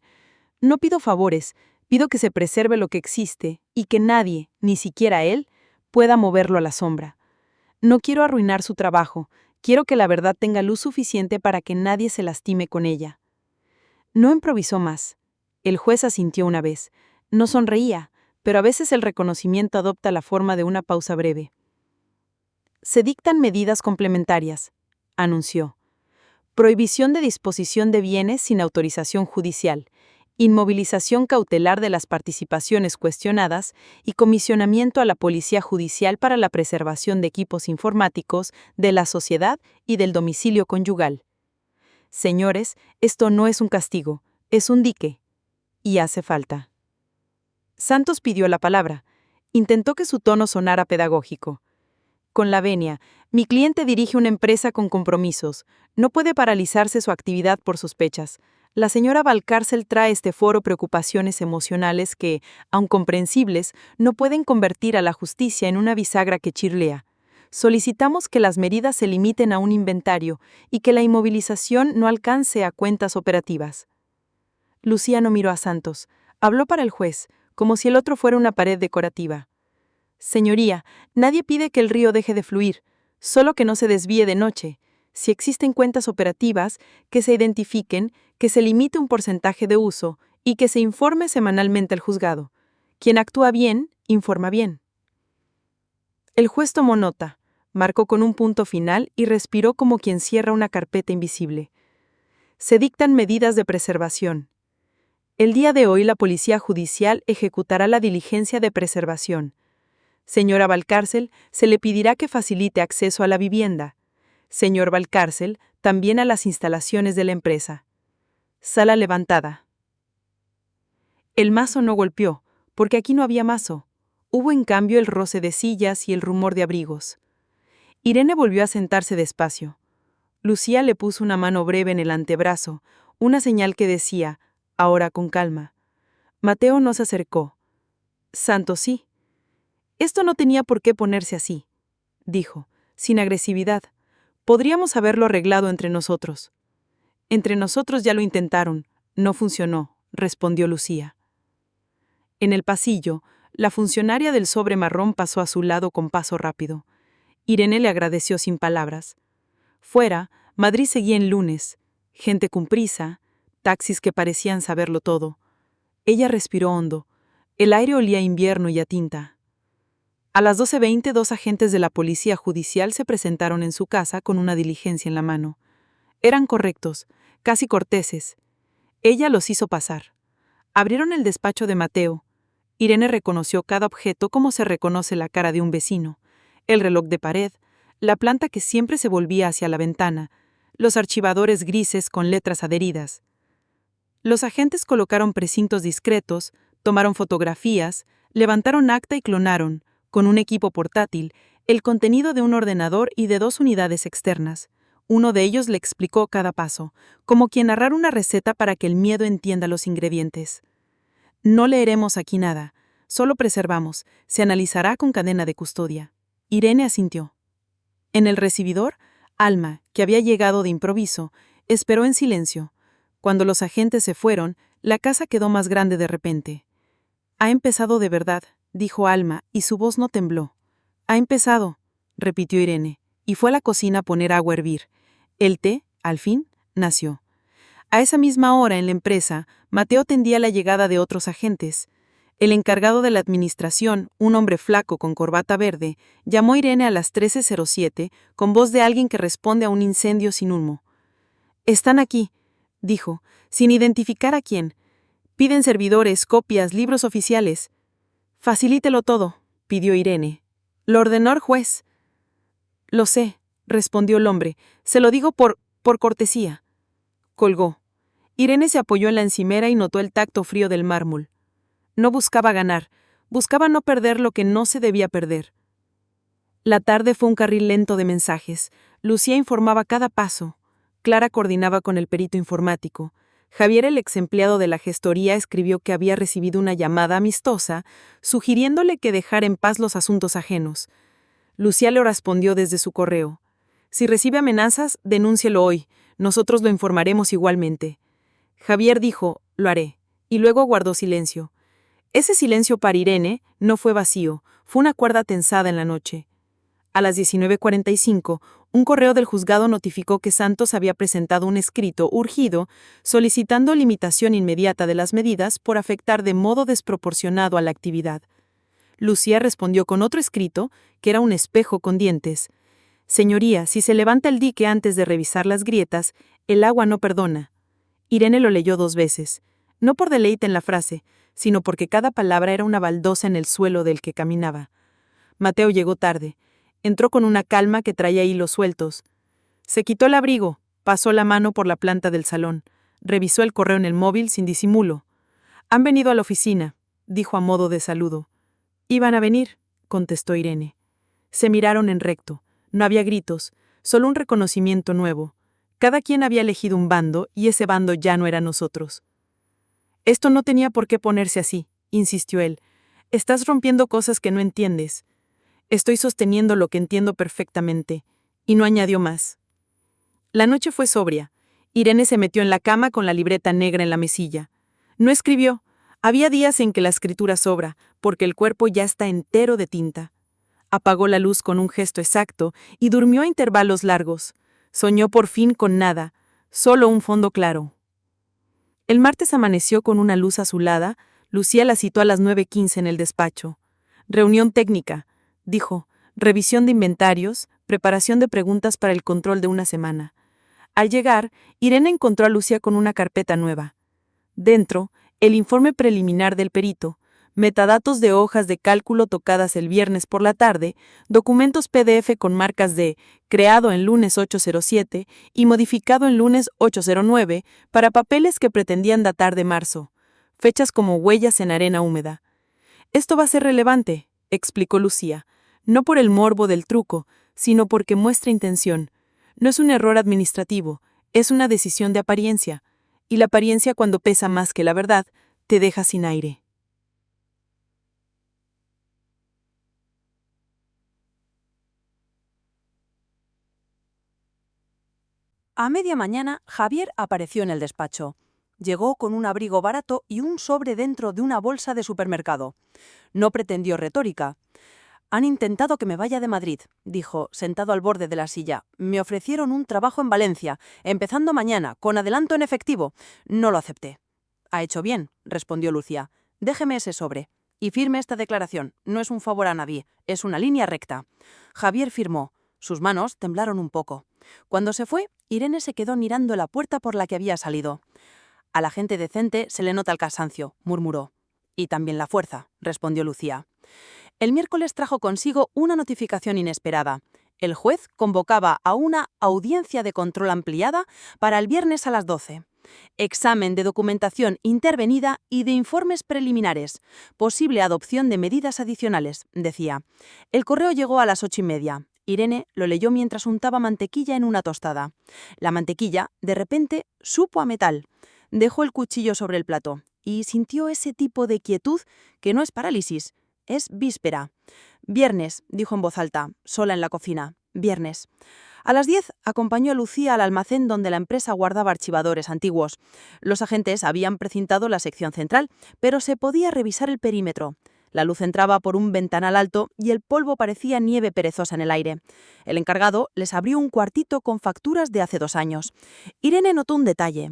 No pido favores, pido que se preserve lo que existe y que nadie, ni siquiera él, pueda moverlo a la sombra. No quiero arruinar su trabajo, quiero que la verdad tenga luz suficiente para que nadie se lastime con ella. No improvisó más. El juez asintió una vez. No sonreía, pero a veces el reconocimiento adopta la forma de una pausa breve. Se dictan medidas complementarias, anunció. Prohibición de disposición de bienes sin autorización judicial, inmovilización cautelar de las participaciones cuestionadas y comisionamiento a la Policía Judicial para la preservación de equipos informáticos, de la sociedad y del domicilio conyugal. Señores, esto no es un castigo, es un dique. Y hace falta. Santos pidió la palabra. Intentó que su tono sonara pedagógico. Con la venia, mi cliente dirige una empresa con compromisos. No puede paralizarse su actividad por sospechas. La señora Valcárcel trae a este foro preocupaciones emocionales que, aun comprensibles, no pueden convertir a la justicia en una bisagra que chirlea. Solicitamos que las medidas se limiten a un inventario y que la inmovilización no alcance a cuentas operativas. Lucía no miró a Santos. Habló para el juez, como si el otro fuera una pared decorativa. Señoría, nadie pide que el río deje de fluir, solo que no se desvíe de noche. Si existen cuentas operativas, que se identifiquen, que se limite un porcentaje de uso y que se informe semanalmente al juzgado. Quien actúa bien, informa bien. El juez tomó nota, marcó con un punto final y respiró como quien cierra una carpeta invisible. Se dictan medidas de preservación. El día de hoy la Policía Judicial ejecutará la diligencia de preservación. Señora Valcárcel, se le pedirá que facilite acceso a la vivienda. Señor Valcárcel, también a las instalaciones de la empresa. Sala levantada. El mazo no golpeó, porque aquí no había mazo. Hubo en cambio el roce de sillas y el rumor de abrigos. Irene volvió a sentarse despacio. Lucía le puso una mano breve en el antebrazo, una señal que decía, ahora con calma. Mateo no se acercó. Santos sí. Esto no tenía por qué ponerse así, dijo, sin agresividad. Podríamos haberlo arreglado entre nosotros. Entre nosotros ya lo intentaron. No funcionó, respondió Lucía. En el pasillo, la funcionaria del sobre marrón pasó a su lado con paso rápido. Irene le agradeció sin palabras. Fuera, Madrid seguía en lunes. Gente con prisa, taxis que parecían saberlo todo. Ella respiró hondo. El aire olía a invierno y a tinta. A las 12:20, 2 agentes de la Policía Judicial se presentaron en su casa con una diligencia en la mano. Eran correctos, casi corteses. Ella los hizo pasar. Abrieron el despacho de Mateo. Irene reconoció cada objeto como se reconoce la cara de un vecino. El reloj de pared, la planta que siempre se volvía hacia la ventana, los archivadores grises con letras adheridas. Los agentes colocaron precintos discretos, tomaron fotografías, levantaron acta y clonaron, con un equipo portátil, el contenido de un ordenador y de 2 unidades externas. Uno de ellos le explicó cada paso, como quien narrar una receta para que el miedo entienda los ingredientes. No leeremos aquí nada, solo preservamos, se analizará con cadena de custodia. Irene asintió. En el recibidor, Alma, que había llegado de improviso, esperó en silencio. Cuando los agentes se fueron, la casa quedó más grande de repente. Ha empezado de verdad, dijo Alma, y su voz no tembló. Ha empezado, repitió Irene, y fue a la cocina a poner agua a hervir. El té, al fin, nació. A esa misma hora en la empresa, Mateo tendía la llegada de otros agentes. El encargado de la administración, un hombre flaco con corbata verde, llamó a Irene a las 13:07 con voz de alguien que responde a un incendio sin humo. «Están aquí», dijo, sin identificar a quién. «Piden servidores, copias, libros oficiales». «Facilítelo todo», pidió Irene. «Lo ordenó el juez». «Lo sé», respondió el hombre. «Se lo digo por cortesía». Colgó. Irene se apoyó en la encimera y notó el tacto frío del mármol. No buscaba ganar, buscaba no perder lo que no se debía perder. La tarde fue un carril lento de mensajes. Lucía informaba cada paso. Clara coordinaba con el perito informático. Javier, el ex empleado de la gestoría, escribió que había recibido una llamada amistosa, sugiriéndole que dejara en paz los asuntos ajenos. Lucía le respondió desde su correo. «Si recibe amenazas, denúncielo hoy. Nosotros lo informaremos igualmente». Javier dijo, «Lo haré», y luego guardó silencio. Ese silencio para Irene no fue vacío, fue una cuerda tensada en la noche. A las 19:45, un correo del juzgado notificó que Santos había presentado un escrito urgido solicitando limitación inmediata de las medidas por afectar de modo desproporcionado a la actividad. Lucía respondió con otro escrito, que era un espejo con dientes. «Señoría, si se levanta el dique antes de revisar las grietas, el agua no perdona». Irene lo leyó 2 veces, no por deleite en la frase, sino porque cada palabra era una baldosa en el suelo del que caminaba. Mateo llegó tarde. Entró con una calma que traía hilos sueltos. Se quitó el abrigo, pasó la mano por la planta del salón, revisó el correo en el móvil sin disimulo. «Han venido a la oficina», dijo a modo de saludo. «Iban a venir», contestó Irene. Se miraron en recto. No había gritos, solo un reconocimiento nuevo. Cada quien había elegido un bando y ese bando ya no era nosotros. «Esto no tenía por qué ponerse así», insistió él. «Estás rompiendo cosas que no entiendes». «Estoy sosteniendo lo que entiendo perfectamente», y no añadió más. La noche fue sobria. Irene se metió en la cama con la libreta negra en la mesilla. No escribió. Había días en que la escritura sobra, porque el cuerpo ya está entero de tinta. Apagó la luz con un gesto exacto y durmió a intervalos largos. Soñó por fin con nada, solo un fondo claro. El martes amaneció con una luz azulada. Lucía la citó a las 9:15 en el despacho. «Reunión técnica», dijo, «revisión de inventarios, preparación de preguntas para el control de una semana». Al llegar, Irene encontró a Lucía con una carpeta nueva. Dentro, el informe preliminar del perito, metadatos de hojas de cálculo tocadas el viernes por la tarde, documentos PDF con marcas de «creado en lunes 807» y modificado en lunes 809 para papeles que pretendían datar de marzo, fechas como huellas en arena húmeda. «Esto va a ser relevante», explicó Lucía, «no por el morbo del truco, sino porque muestra intención. No es un error administrativo, es una decisión de apariencia, y la apariencia, cuando pesa más que la verdad, te deja sin aire». A media mañana, Javier apareció en el despacho. Llegó con un abrigo barato y un sobre dentro de una bolsa de supermercado. No pretendió retórica. «Han intentado que me vaya de Madrid», dijo, sentado al borde de la silla. «Me ofrecieron un trabajo en Valencia, empezando mañana, con adelanto en efectivo. No lo acepté». «Ha hecho bien», respondió Lucía. «Déjeme ese sobre. Y firme esta declaración. No es un favor a nadie, es una línea recta». Javier firmó. Sus manos temblaron un poco. Cuando se fue, Irene se quedó mirando la puerta por la que había salido. «A la gente decente se le nota el cansancio», murmuró. «Y también la fuerza», respondió Lucía. El miércoles trajo consigo una notificación inesperada. El juez convocaba a una audiencia de control ampliada para el viernes a las 12. Examen de documentación intervenida y de informes preliminares. Posible adopción de medidas adicionales, decía. El correo llegó a las 8:30. Irene lo leyó mientras untaba mantequilla en una tostada. La mantequilla, de repente, supo a metal. Dejó el cuchillo sobre el plato. y sintió ese tipo de quietud que no es parálisis, es víspera. «Viernes», dijo en voz alta, sola en la cocina. «Viernes». A las 10 acompañó a Lucía al almacén donde la empresa guardaba archivadores antiguos. Los agentes habían precintado la sección central, pero se podía revisar el perímetro. La luz entraba por un ventanal alto y el polvo parecía nieve perezosa en el aire. El encargado les abrió un cuartito con facturas de hace 2 años. Irene notó un detalle.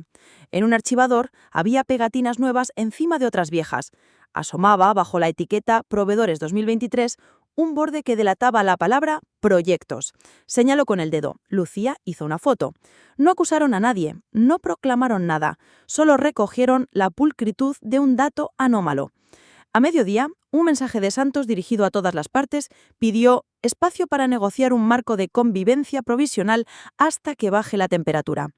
En un archivador había pegatinas nuevas encima de otras viejas. Asomaba, bajo la etiqueta Proveedores 2023, un borde que delataba la palabra «proyectos». Señaló con el dedo. Lucía hizo una foto. No acusaron a nadie, no proclamaron nada, solo recogieron la pulcritud de un dato anómalo. A mediodía, un mensaje de Santos dirigido a todas las partes pidió espacio para negociar un marco de convivencia provisional hasta que baje la temperatura.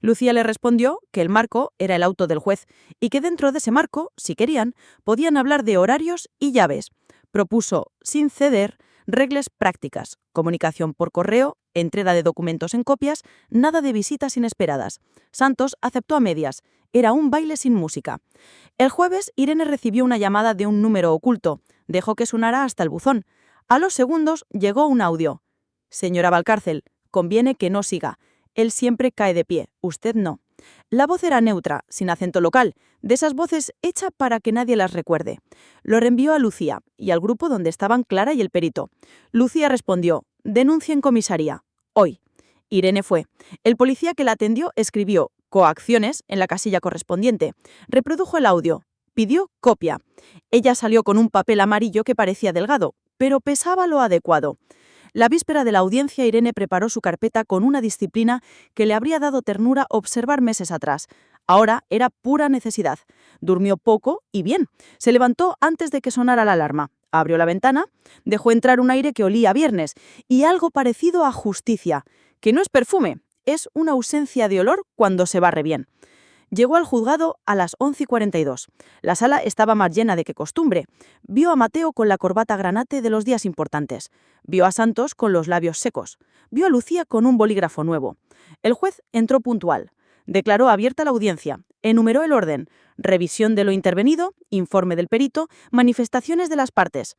Lucía le respondió que el marco era el auto del juez y que dentro de ese marco, si querían, podían hablar de horarios y llaves. Propuso, sin ceder, reglas prácticas, comunicación por correo, entrega de documentos en copias, nada de visitas inesperadas. Santos aceptó a medias. Era un baile sin música. El jueves, Irene recibió una llamada de un número oculto. Dejó que sonara hasta el buzón. A los segundos llegó un audio. «Señora Valcárcel, conviene que no siga. Él siempre cae de pie, usted no». La voz era neutra, sin acento local, de esas voces hecha para que nadie las recuerde. Lo reenvió a Lucía y al grupo donde estaban Clara y el perito. Lucía respondió: «Denuncia en comisaría. Hoy». Irene fue. El policía que la atendió escribió «coacciones» en la casilla correspondiente. Reprodujo el audio. Pidió copia. Ella salió con un papel amarillo que parecía delgado, pero pesaba lo adecuado. La víspera de la audiencia, Irene preparó su carpeta con una disciplina que le habría dado ternura observar meses atrás. Ahora era pura necesidad. Durmió poco y bien. Se levantó antes de que sonara la alarma. Abrió la ventana, dejó entrar un aire que olía a viernes y algo parecido a justicia, que no es perfume, es una ausencia de olor cuando se barre bien. Llegó al juzgado a las 11:42. La sala estaba más llena de que costumbre. Vio a Mateo con la corbata granate de los días importantes. Vio a Santos con los labios secos. Vio a Lucía con un bolígrafo nuevo. El juez entró puntual. Declaró abierta la audiencia. Enumeró el orden: revisión de lo intervenido, informe del perito, manifestaciones de las partes.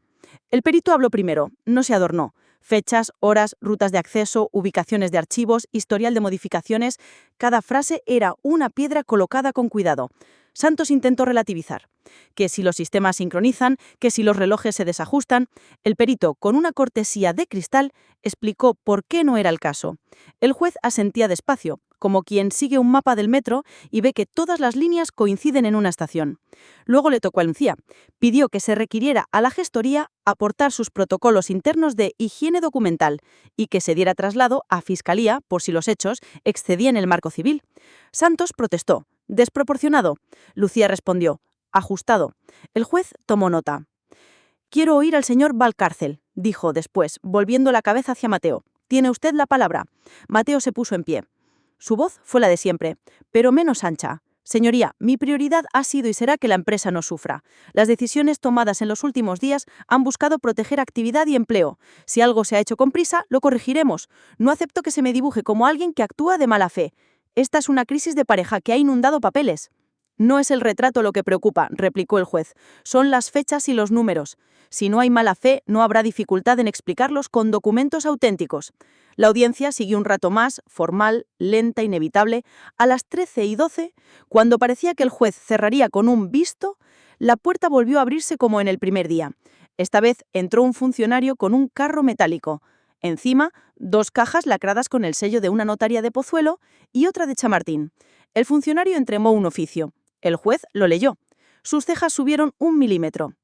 El perito habló primero, no se adornó. Fechas, horas, rutas de acceso, ubicaciones de archivos, historial de modificaciones. Cada frase era una piedra colocada con cuidado. Santos intentó relativizar. Que si los sistemas sincronizan, que si los relojes se desajustan. El perito, con una cortesía de cristal, explicó por qué no era el caso. El juez asentía despacio, como quien sigue un mapa del metro y ve que todas las líneas coinciden en una estación. Luego le tocó a Lucía. Pidió que se requiriera a la gestoría aportar sus protocolos internos de higiene documental y que se diera traslado a Fiscalía por si los hechos excedían el marco civil. Santos protestó. «Desproporcionado». Lucía respondió: «Ajustado». El juez tomó nota. «Quiero oír al señor Valcárcel», dijo después, volviendo la cabeza hacia Mateo. «Tiene usted la palabra». Mateo se puso en pie. Su voz fue la de siempre, pero menos ancha. «Señoría, mi prioridad ha sido y será que la empresa no sufra. Las decisiones tomadas en los últimos días han buscado proteger actividad y empleo. Si algo se ha hecho con prisa, lo corregiremos. No acepto que se me dibuje como alguien que actúa de mala fe. Esta es una crisis de pareja que ha inundado papeles». «No es el retrato lo que preocupa», replicó el juez. «Son las fechas y los números. Si no hay mala fe, no habrá dificultad en explicarlos con documentos auténticos». La audiencia siguió un rato más, formal, lenta, inevitable. A las 13:12, cuando parecía que el juez cerraría con un visto, la puerta volvió a abrirse como en el primer día. Esta vez entró un funcionario con un carro metálico. Encima, 2 cajas lacradas con el sello de una notaria de Pozuelo y otra de Chamartín. El funcionario entremó un oficio. El juez lo leyó. Sus cejas subieron 1 milímetro.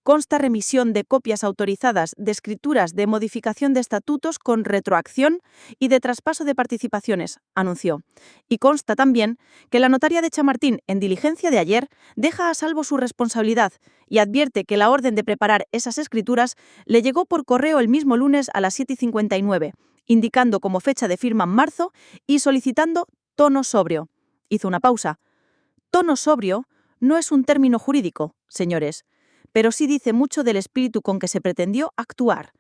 «Consta remisión de copias autorizadas de escrituras de modificación de estatutos con retroacción y de traspaso de participaciones», anunció. «Y consta también que la notaria de Chamartín, en diligencia de ayer, deja a salvo su responsabilidad y advierte que la orden de preparar esas escrituras le llegó por correo el mismo lunes a las 7:59, indicando como fecha de firma marzo y solicitando tono sobrio». Hizo una pausa. «Tono sobrio no es un término jurídico, señores, pero sí dice mucho del espíritu con que se pretendió actuar».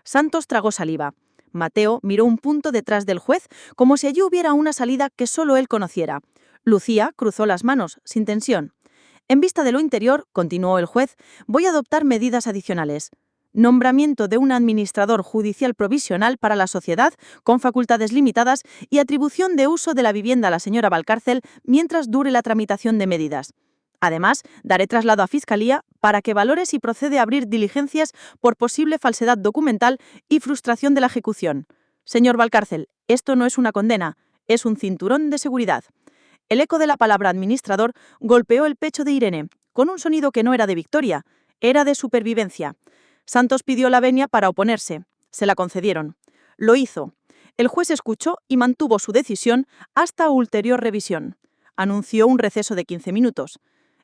Santos tragó saliva. Mateo miró un punto detrás del juez, como si allí hubiera una salida que solo él conociera. Lucía cruzó las manos, sin tensión. En vista de lo interior, continuó el juez, voy a adoptar medidas adicionales. Nombramiento de un administrador judicial provisional para la sociedad con facultades limitadas y atribución de uso de la vivienda a la señora Valcárcel mientras dure la tramitación de medidas. Además, daré traslado a Fiscalía para que valore si procede a abrir diligencias por posible falsedad documental y frustración de la ejecución. Señor Valcárcel, esto no es una condena, es un cinturón de seguridad. El eco de la palabra administrador golpeó el pecho de Irene, con un sonido que no era de victoria, era de supervivencia. Santos pidió la venia para oponerse. Se la concedieron. Lo hizo. El juez escuchó y mantuvo su decisión hasta ulterior revisión. Anunció un receso de 15 minutos.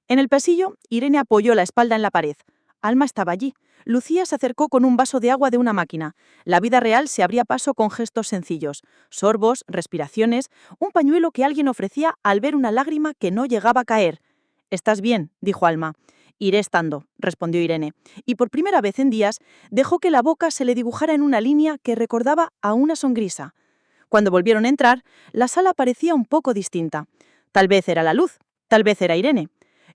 En el pasillo, Irene apoyó la espalda en la pared. Alma estaba allí. Lucía se acercó con un vaso de agua de una máquina. La vida real se abría paso con gestos sencillos. Sorbos, respiraciones, un pañuelo que alguien ofrecía al ver una lágrima que no llegaba a caer. «¿Estás bien?», dijo Alma. «Iré estando», respondió Irene, y por primera vez en días dejó que la boca se le dibujara en una línea que recordaba a una sonrisa. Cuando volvieron a entrar, la sala parecía un poco distinta. Tal vez era la luz, tal vez era Irene.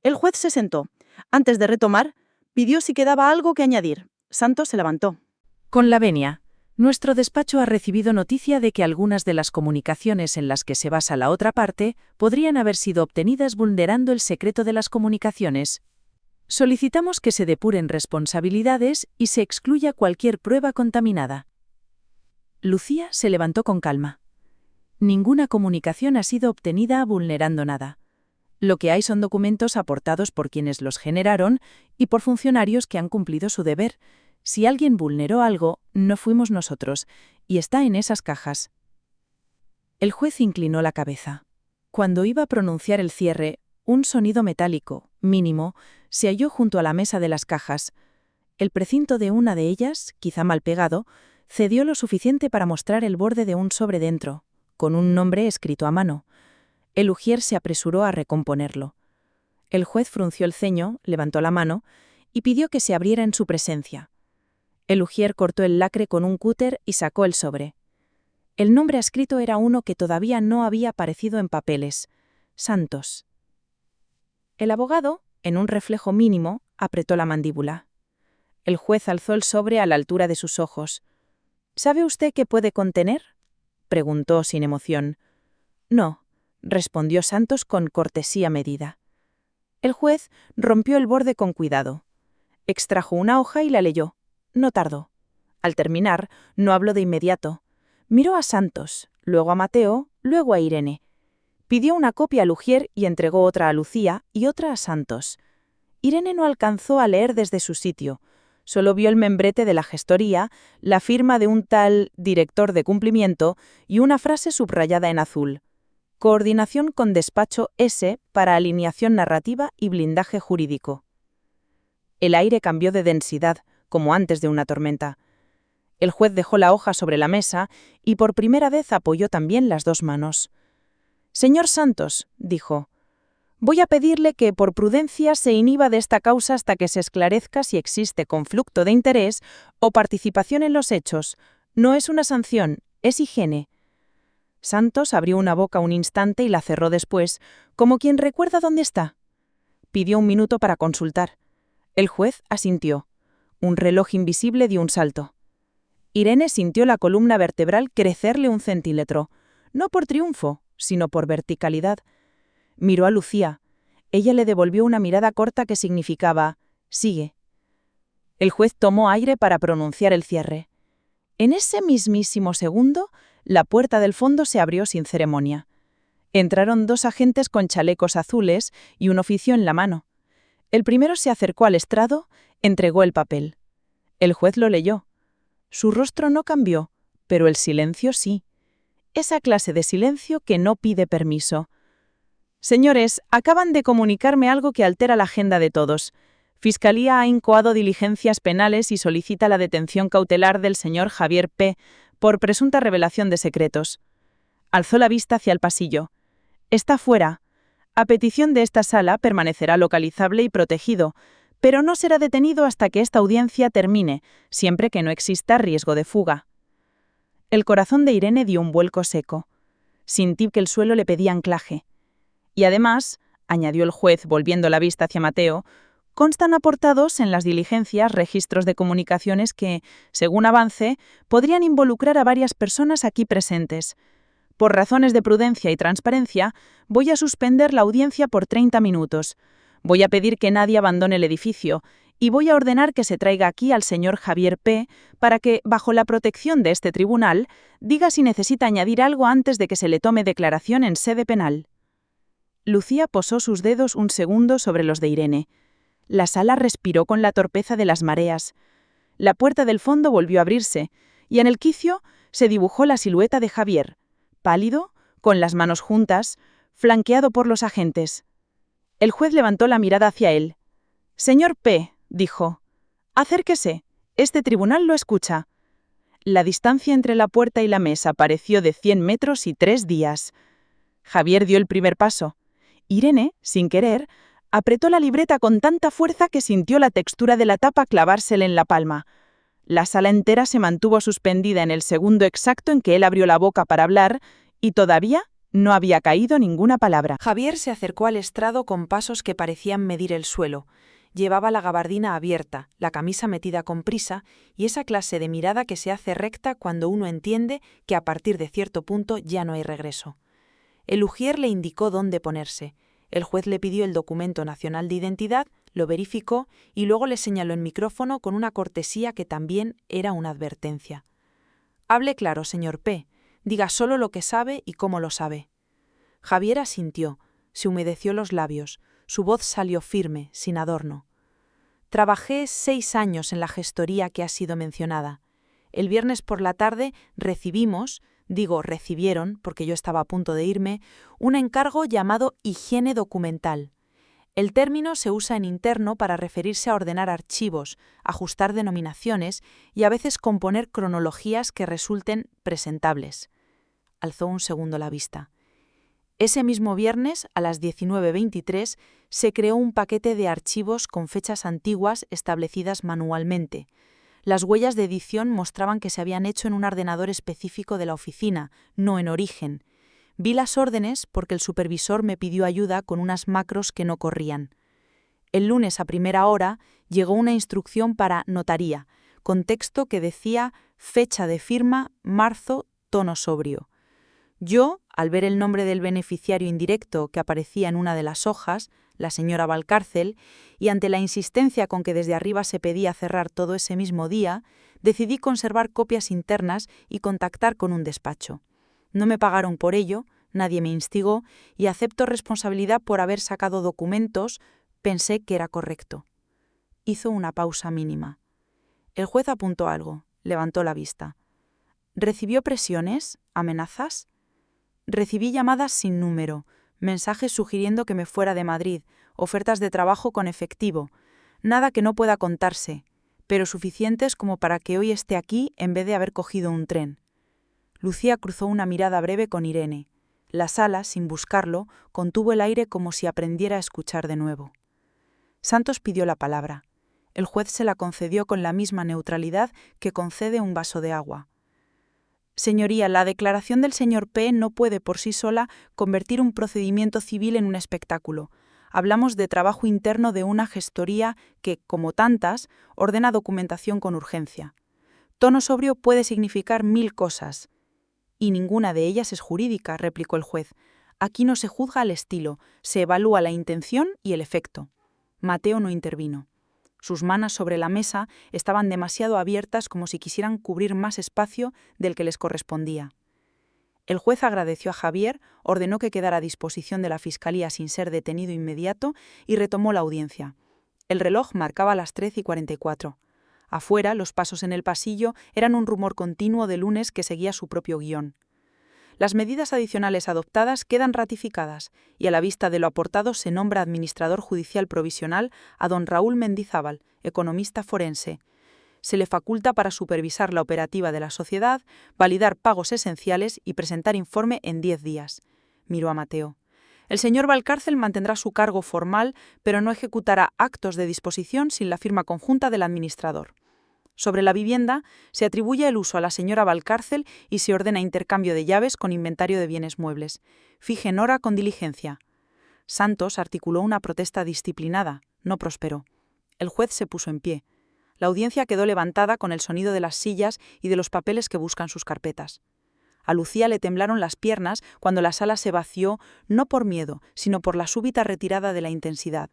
El juez se sentó. Antes de retomar, pidió si quedaba algo que añadir. Santos se levantó. Con la venia. Nuestro despacho ha recibido noticia de que algunas de las comunicaciones en las que se basa la otra parte podrían haber sido obtenidas vulnerando el secreto de las comunicaciones. Solicitamos que se depuren responsabilidades y se excluya cualquier prueba contaminada. Lucía se levantó con calma. Ninguna comunicación ha sido obtenida vulnerando nada. Lo que hay son documentos aportados por quienes los generaron y por funcionarios que han cumplido su deber. Si alguien vulneró algo, no fuimos nosotros, y está en esas cajas. El juez inclinó la cabeza. Cuando iba a pronunciar el cierre, un sonido metálico, mínimo, se halló junto a la mesa de las cajas. El precinto de una de ellas, quizá mal pegado, cedió lo suficiente para mostrar el borde de un sobre dentro, con un nombre escrito a mano. El ujier se apresuró a recomponerlo. El juez frunció el ceño, levantó la mano y pidió que se abriera en su presencia. El ujier cortó el lacre con un cúter y sacó el sobre. El nombre escrito era uno que todavía no había aparecido en papeles: Santos. El abogado, en un reflejo mínimo, apretó la mandíbula. El juez alzó el sobre a la altura de sus ojos. «¿Sabe usted qué puede contener?», preguntó sin emoción. «No», respondió Santos con cortesía medida. El juez rompió el borde con cuidado. Extrajo una hoja y la leyó. No tardó. Al terminar, no habló de inmediato. Miró a Santos, luego a Mateo, luego a Irene. Pidió una copia al ujier y entregó otra a Lucía y otra a Santos. Irene no alcanzó a leer desde su sitio. Solo vio el membrete de la gestoría, la firma de un tal director de cumplimiento y una frase subrayada en azul: Coordinación con despacho S para alineación narrativa y blindaje jurídico. El aire cambió de densidad, como antes de una tormenta. El juez dejó la hoja sobre la mesa y por primera vez apoyó también las dos manos. «Señor Santos», dijo, «voy a pedirle que por prudencia se inhiba de esta causa hasta que se esclarezca si existe conflicto de interés o participación en los hechos. No es una sanción, es higiene». Santos abrió una boca un instante y la cerró después, como quien recuerda dónde está. Pidió un minuto para consultar. El juez asintió. Un reloj invisible dio un salto. Irene sintió la columna vertebral crecerle un centímetro, no por triunfo, sino por verticalidad. Miró a Lucía. Ella le devolvió una mirada corta que significaba: «Sigue». El juez tomó aire para pronunciar el cierre. En ese mismísimo segundo, la puerta del fondo se abrió sin ceremonia. Entraron dos agentes con chalecos azules y un oficio en la mano. El primero se acercó al estrado, entregó el papel. El juez lo leyó. Su rostro no cambió, pero el silencio sí. Esa clase de silencio que no pide permiso. «Señores, acaban de comunicarme algo que altera la agenda de todos. Fiscalía ha incoado diligencias penales y solicita la detención cautelar del señor Javier P. por presunta revelación de secretos». Alzó la vista hacia el pasillo. «Está fuera. A petición de esta sala permanecerá localizable y protegido, pero no será detenido hasta que esta audiencia termine, siempre que no exista riesgo de fuga». El corazón de Irene dio un vuelco seco. Sintió que el suelo le pedía anclaje. Y además, añadió el juez volviendo la vista hacia Mateo, constan aportados en las diligencias registros de comunicaciones que, según avance, podrían involucrar a varias personas aquí presentes. Por razones de prudencia y transparencia, voy a suspender la audiencia por 30 minutos. Voy a pedir que nadie abandone el edificio y voy a ordenar que se traiga aquí al señor Javier P. para que, bajo la protección de este tribunal, diga si necesita añadir algo antes de que se le tome declaración en sede penal. Lucía posó sus dedos un segundo sobre los de Irene. La sala respiró con la torpeza de las mareas. La puerta del fondo volvió a abrirse, y en el quicio se dibujó la silueta de Javier, pálido, con las manos juntas, flanqueado por los agentes. El juez levantó la mirada hacia él. «Señor P», dijo, «acérquese, este tribunal lo escucha». La distancia entre la puerta y la mesa pareció de 100 metros y 3 días. Javier dio el primer paso. Irene, sin querer, apretó la libreta con tanta fuerza que sintió la textura de la tapa clavársele en la palma. La sala entera se mantuvo suspendida en el segundo exacto en que él abrió la boca para hablar, y todavía no había caído ninguna palabra. Javier se acercó al estrado con pasos que parecían medir el suelo. Llevaba la gabardina abierta, la camisa metida con prisa y esa clase de mirada que se hace recta cuando uno entiende que a partir de cierto punto ya no hay regreso. El ujier le indicó dónde ponerse. El juez le pidió el documento nacional de identidad, lo verificó y luego le señaló en micrófono con una cortesía que también era una advertencia. «Hable claro, señor P. Diga solo lo que sabe y cómo lo sabe». Javier asintió, se humedeció los labios, su voz salió firme, sin adorno. «Trabajé 6 años en la gestoría que ha sido mencionada. El viernes por la tarde recibieron, porque yo estaba a punto de irme, un encargo llamado higiene documental. El término se usa en interno para referirse a ordenar archivos, ajustar denominaciones y a veces componer cronologías que resulten presentables». Alzó un segundo la vista. Ese mismo viernes, a las 19:23, se creó un paquete de archivos con fechas antiguas establecidas manualmente. Las huellas de edición mostraban que se habían hecho en un ordenador específico de la oficina, no en origen. Vi las órdenes porque el supervisor me pidió ayuda con unas macros que no corrían. El lunes a primera hora llegó una instrucción para notaría, con texto que decía fecha de firma, marzo, tono sobrio. Yo, al ver el nombre del beneficiario indirecto que aparecía en una de las hojas, la señora Valcárcel, y ante la insistencia con que desde arriba se pedía cerrar todo ese mismo día, decidí conservar copias internas y contactar con un despacho. No me pagaron por ello, nadie me instigó, y acepto responsabilidad por haber sacado documentos, pensé que era correcto. Hizo una pausa mínima. El juez apuntó algo, levantó la vista. ¿Recibió presiones? ¿Amenazas? Recibí llamadas sin número, mensajes sugiriendo que me fuera de Madrid, ofertas de trabajo con efectivo, nada que no pueda contarse, pero suficientes como para que hoy esté aquí en vez de haber cogido un tren. Lucía cruzó una mirada breve con Irene. La sala, sin buscarlo, contuvo el aire como si aprendiera a escuchar de nuevo. Santos pidió la palabra. El juez se la concedió con la misma neutralidad que concede un vaso de agua. Señoría, la declaración del señor P. no puede por sí sola convertir un procedimiento civil en un espectáculo. Hablamos de trabajo interno de una gestoría que, como tantas, ordena documentación con urgencia. Tono sobrio puede significar 1000 cosas. Y ninguna de ellas es jurídica, replicó el juez. Aquí no se juzga al estilo, se evalúa la intención y el efecto. Mateo no intervino. Sus manos sobre la mesa estaban demasiado abiertas como si quisieran cubrir más espacio del que les correspondía. El juez agradeció a Javier, ordenó que quedara a disposición de la Fiscalía sin ser detenido inmediato y retomó la audiencia. El reloj marcaba las 13:44. Afuera, los pasos en el pasillo eran un rumor continuo de lunes que seguía su propio guión. Las medidas adicionales adoptadas quedan ratificadas y a la vista de lo aportado se nombra administrador judicial provisional a don Raúl Mendizábal, economista forense. Se le faculta para supervisar la operativa de la sociedad, validar pagos esenciales y presentar informe en 10 días. Miró a Mateo. El señor Valcárcel mantendrá su cargo formal, pero no ejecutará actos de disposición sin la firma conjunta del administrador. Sobre la vivienda, se atribuye el uso a la señora Valcárcel y se ordena intercambio de llaves con inventario de bienes muebles. Fijen hora con diligencia. Santos articuló una protesta disciplinada. No prosperó. El juez se puso en pie. La audiencia quedó levantada con el sonido de las sillas y de los papeles que buscan sus carpetas. A Lucía le temblaron las piernas cuando la sala se vació, no por miedo, sino por la súbita retirada de la intensidad.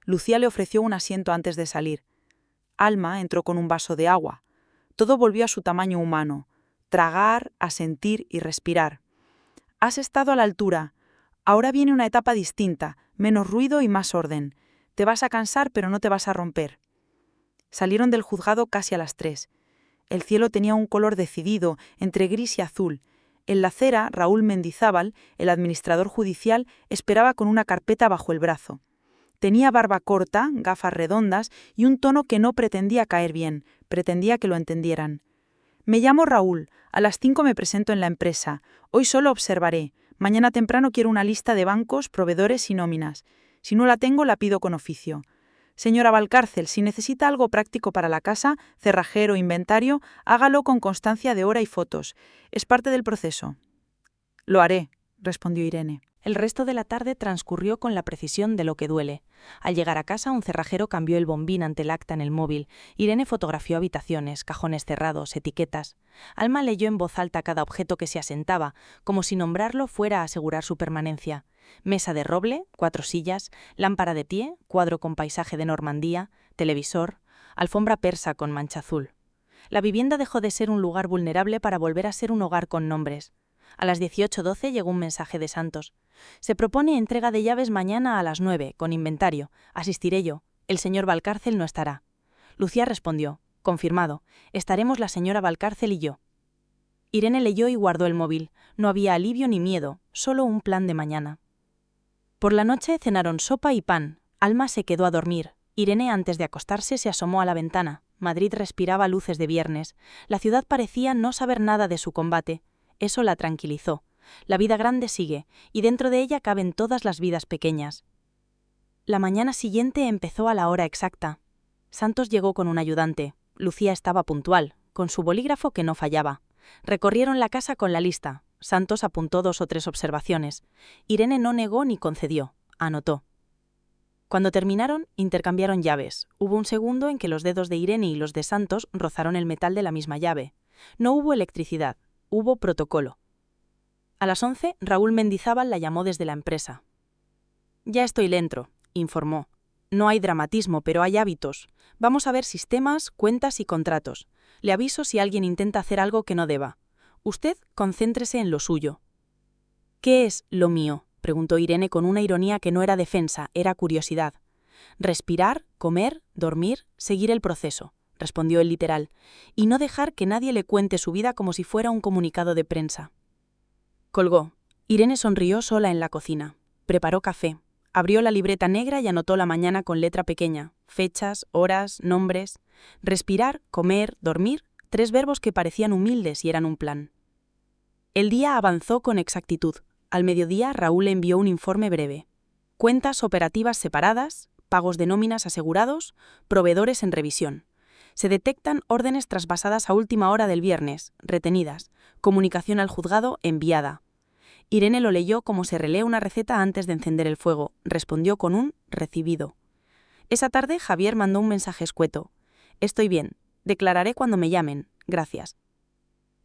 Lucía le ofreció un asiento antes de salir. Alma entró con un vaso de agua. Todo volvió a su tamaño humano. Tragar, asentir y respirar. Has estado a la altura. Ahora viene una etapa distinta, menos ruido y más orden. Te vas a cansar, pero no te vas a romper. Salieron del juzgado casi a las 3. El cielo tenía un color decidido, entre gris y azul. En la acera, Raúl Mendizábal, el administrador judicial, esperaba con una carpeta bajo el brazo. Tenía barba corta, gafas redondas y un tono que no pretendía caer bien, pretendía que lo entendieran. Me llamo Raúl, a las 5 me presento en la empresa. Hoy solo observaré. Mañana temprano quiero una lista de bancos, proveedores y nóminas. Si no la tengo, la pido con oficio. Señora Valcárcel, si necesita algo práctico para la casa, cerrajero, inventario, hágalo con constancia de hora y fotos. Es parte del proceso. Lo haré, respondió Irene. El resto de la tarde transcurrió con la precisión de lo que duele. Al llegar a casa, un cerrajero cambió el bombín ante el acta en el móvil. Irene fotografió habitaciones, cajones cerrados, etiquetas. Alma leyó en voz alta cada objeto que se asentaba, como si nombrarlo fuera a asegurar su permanencia. Mesa de roble, 4 sillas, lámpara de pie, cuadro con paisaje de Normandía, televisor, alfombra persa con mancha azul. La vivienda dejó de ser un lugar vulnerable para volver a ser un hogar con nombres. A las 18:12 llegó un mensaje de Santos. Se propone entrega de llaves mañana a las 9, con inventario. Asistiré yo. El señor Valcárcel no estará. Lucía respondió. Confirmado. Estaremos la señora Valcárcel y yo. Irene leyó y guardó el móvil. No había alivio ni miedo, solo un plan de mañana. Por la noche cenaron sopa y pan. Alma se quedó a dormir. Irene, antes de acostarse, se asomó a la ventana. Madrid respiraba luces de viernes. La ciudad parecía no saber nada de su combate. Eso la tranquilizó. La vida grande sigue, y dentro de ella caben todas las vidas pequeñas. La mañana siguiente empezó a la hora exacta. Santos llegó con un ayudante. Lucía estaba puntual, con su bolígrafo que no fallaba. Recorrieron la casa con la lista. Santos apuntó 2 o 3 observaciones. Irene no negó ni concedió, anotó. Cuando terminaron, intercambiaron llaves. Hubo un segundo en que los dedos de Irene y los de Santos rozaron el metal de la misma llave. No hubo electricidad, hubo protocolo. A las 11, Raúl Mendizábal la llamó desde la empresa. Ya estoy dentro, informó. No hay dramatismo, pero hay hábitos. Vamos a ver sistemas, cuentas y contratos. Le aviso si alguien intenta hacer algo que no deba. Usted concéntrese en lo suyo. ¿Qué es lo mío?, preguntó Irene con una ironía que no era defensa, era curiosidad. Respirar, comer, dormir, seguir el proceso, respondió el literal, y no dejar que nadie le cuente su vida como si fuera un comunicado de prensa. Colgó. Irene sonrió sola en la cocina. Preparó café. Abrió la libreta negra y anotó la mañana con letra pequeña. Fechas, horas, nombres. Respirar, comer, dormir. 3 verbos que parecían humildes y eran un plan. El día avanzó con exactitud. Al mediodía, Raúl envió un informe breve. Cuentas operativas separadas, pagos de nóminas asegurados, proveedores en revisión. Se detectan órdenes traspasadas a última hora del viernes, retenidas. Comunicación al juzgado enviada. Irene lo leyó como se relee una receta antes de encender el fuego. Respondió con un recibido. Esa tarde, Javier mandó un mensaje escueto. Estoy bien. Declararé cuando me llamen. Gracias.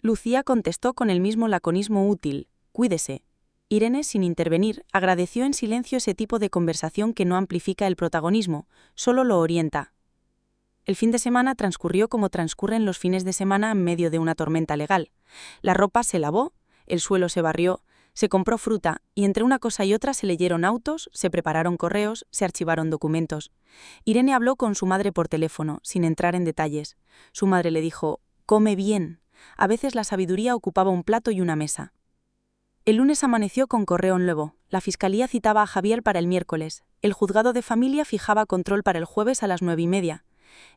Lucía contestó con el mismo laconismo útil. Cuídese. Irene, sin intervenir, agradeció en silencio ese tipo de conversación que no amplifica el protagonismo, solo lo orienta. El fin de semana transcurrió como transcurren los fines de semana en medio de una tormenta legal. La ropa se lavó, el suelo se barrió, se compró fruta y entre una cosa y otra se leyeron autos, se prepararon correos, se archivaron documentos. Irene habló con su madre por teléfono, sin entrar en detalles. Su madre le dijo, «Come bien». A veces la sabiduría ocupaba un plato y una mesa. El lunes amaneció con correo nuevo. La fiscalía citaba a Javier para el miércoles. El juzgado de familia fijaba control para el jueves a las 9:30.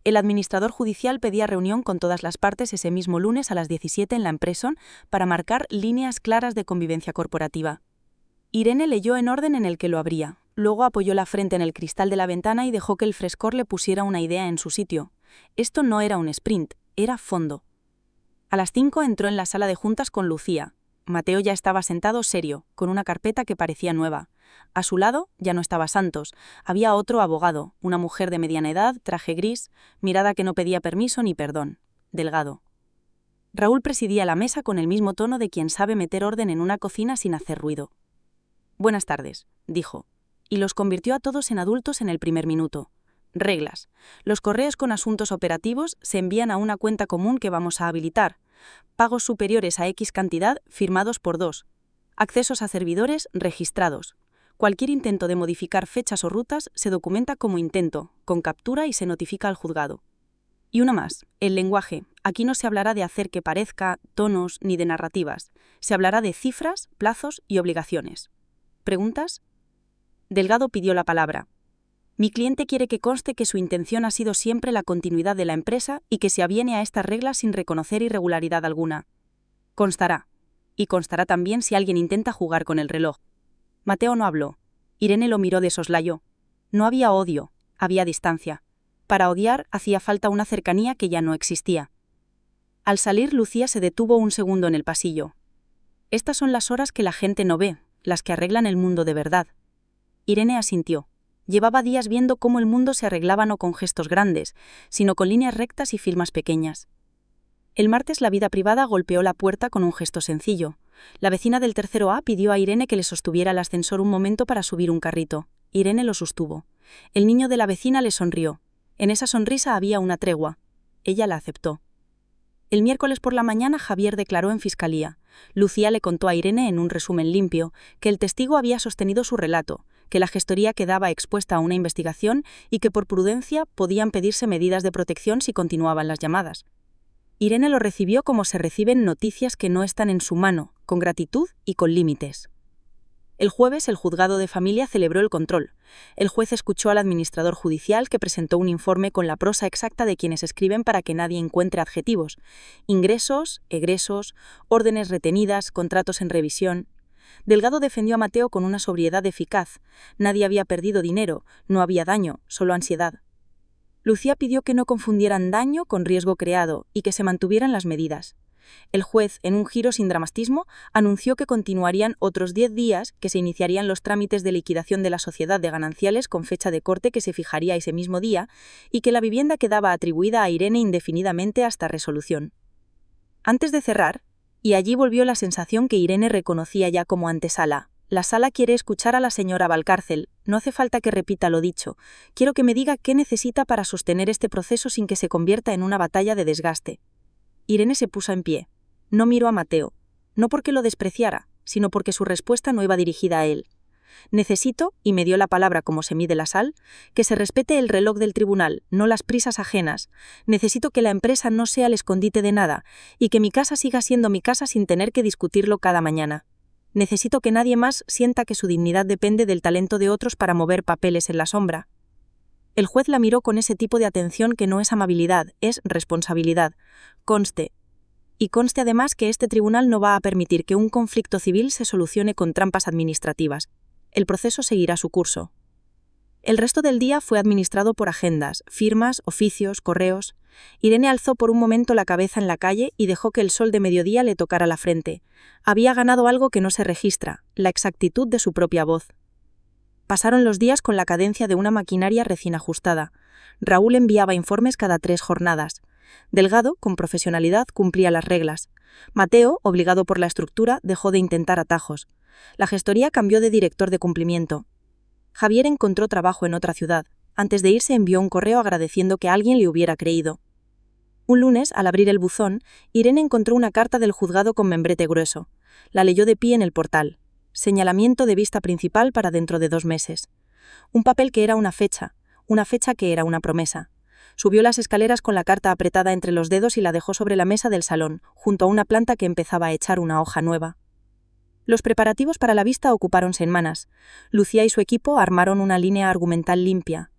El administrador judicial pedía reunión con todas las partes ese mismo lunes a las 17 en la Empresa para marcar líneas claras de convivencia corporativa. Irene leyó en orden en el que lo abría. Luego apoyó la frente en el cristal de la ventana y dejó que el frescor le pusiera una idea en su sitio. Esto no era un sprint, era fondo. A las 5 entró en la sala de juntas con Lucía. Mateo ya estaba sentado serio, con una carpeta que parecía nueva. A su lado ya no estaba Santos, había otro abogado, una mujer de mediana edad, traje gris, mirada que no pedía permiso ni perdón. Delgado. Raúl presidía la mesa con el mismo tono de quien sabe meter orden en una cocina sin hacer ruido. «Buenas tardes», dijo, y los convirtió a todos en adultos en el primer minuto. Reglas. Los correos con asuntos operativos se envían a una cuenta común que vamos a habilitar. Pagos superiores a X cantidad firmados por 2. Accesos a servidores registrados. Cualquier intento de modificar fechas o rutas se documenta como intento, con captura y se notifica al juzgado. Y una más, el lenguaje. Aquí no se hablará de hacer que parezca, tonos ni de narrativas. Se hablará de cifras, plazos y obligaciones. ¿Preguntas? Delgado pidió la palabra. Mi cliente quiere que conste que su intención ha sido siempre la continuidad de la empresa y que se aviene a estas reglas sin reconocer irregularidad alguna. Constará. Y constará también si alguien intenta jugar con el reloj. Mateo no habló. Irene lo miró de soslayo. No había odio, había distancia. Para odiar hacía falta una cercanía que ya no existía. Al salir, Lucía se detuvo un segundo en el pasillo. Estas son las horas que la gente no ve, las que arreglan el mundo de verdad. Irene asintió. Llevaba días viendo cómo el mundo se arreglaba no con gestos grandes, sino con líneas rectas y firmas pequeñas. El martes la vida privada golpeó la puerta con un gesto sencillo. La vecina del tercero A pidió a Irene que le sostuviera el ascensor un momento para subir un carrito. Irene lo sostuvo. El niño de la vecina le sonrió. En esa sonrisa había una tregua. Ella la aceptó. El miércoles por la mañana Javier declaró en fiscalía. Lucía le contó a Irene en un resumen limpio que el testigo había sostenido su relato, que la gestoría quedaba expuesta a una investigación y que por prudencia podían pedirse medidas de protección si continuaban las llamadas. Irene lo recibió como se reciben noticias que no están en su mano, con gratitud y con límites. El jueves el juzgado de familia celebró el control. El juez escuchó al administrador judicial que presentó un informe con la prosa exacta de quienes escriben para que nadie encuentre adjetivos. Ingresos, egresos, órdenes retenidas, contratos en revisión. Delgado defendió a Mateo con una sobriedad eficaz. Nadie había perdido dinero, no había daño, solo ansiedad. Lucía pidió que no confundieran daño con riesgo creado y que se mantuvieran las medidas. El juez, en un giro sin dramatismo, anunció que continuarían otros 10 días, que se iniciarían los trámites de liquidación de la sociedad de gananciales con fecha de corte que se fijaría ese mismo día y que la vivienda quedaba atribuida a Irene indefinidamente hasta resolución. Antes de cerrar, y allí volvió la sensación que Irene reconocía ya como antesala. La sala quiere escuchar a la señora Valcárcel. No hace falta que repita lo dicho. Quiero que me diga qué necesita para sostener este proceso sin que se convierta en una batalla de desgaste. Irene se puso en pie. No miró a Mateo. No porque lo despreciara, sino porque su respuesta no iba dirigida a él. Necesito, y me dio la palabra como se mide la sal, que se respete el reloj del tribunal, no las prisas ajenas. Necesito que la empresa no sea el escondite de nada, y que mi casa siga siendo mi casa sin tener que discutirlo cada mañana. Necesito que nadie más sienta que su dignidad depende del talento de otros para mover papeles en la sombra. El juez la miró con ese tipo de atención que no es amabilidad, es responsabilidad. Conste. Y conste además que este tribunal no va a permitir que un conflicto civil se solucione con trampas administrativas. El proceso seguirá su curso. El resto del día fue administrado por agendas, firmas, oficios, correos. Irene alzó por un momento la cabeza en la calle y dejó que el sol de mediodía le tocara la frente. Había ganado algo que no se registra, la exactitud de su propia voz. Pasaron los días con la cadencia de una maquinaria recién ajustada. Raúl enviaba informes cada 3 jornadas. Delgado, con profesionalidad, cumplía las reglas. Mateo, obligado por la estructura, dejó de intentar atajos. La gestoría cambió de director de cumplimiento. Javier encontró trabajo en otra ciudad. Antes de irse envió un correo agradeciendo que alguien le hubiera creído. Un lunes, al abrir el buzón, Irene encontró una carta del juzgado con membrete grueso. La leyó de pie en el portal. Señalamiento de vista principal para dentro de 2 meses. Un papel que era una fecha que era una promesa. Subió las escaleras con la carta apretada entre los dedos y la dejó sobre la mesa del salón, junto a una planta que empezaba a echar una hoja nueva. Los preparativos para la vista ocuparon semanas. Lucía y su equipo armaron una línea argumental limpia.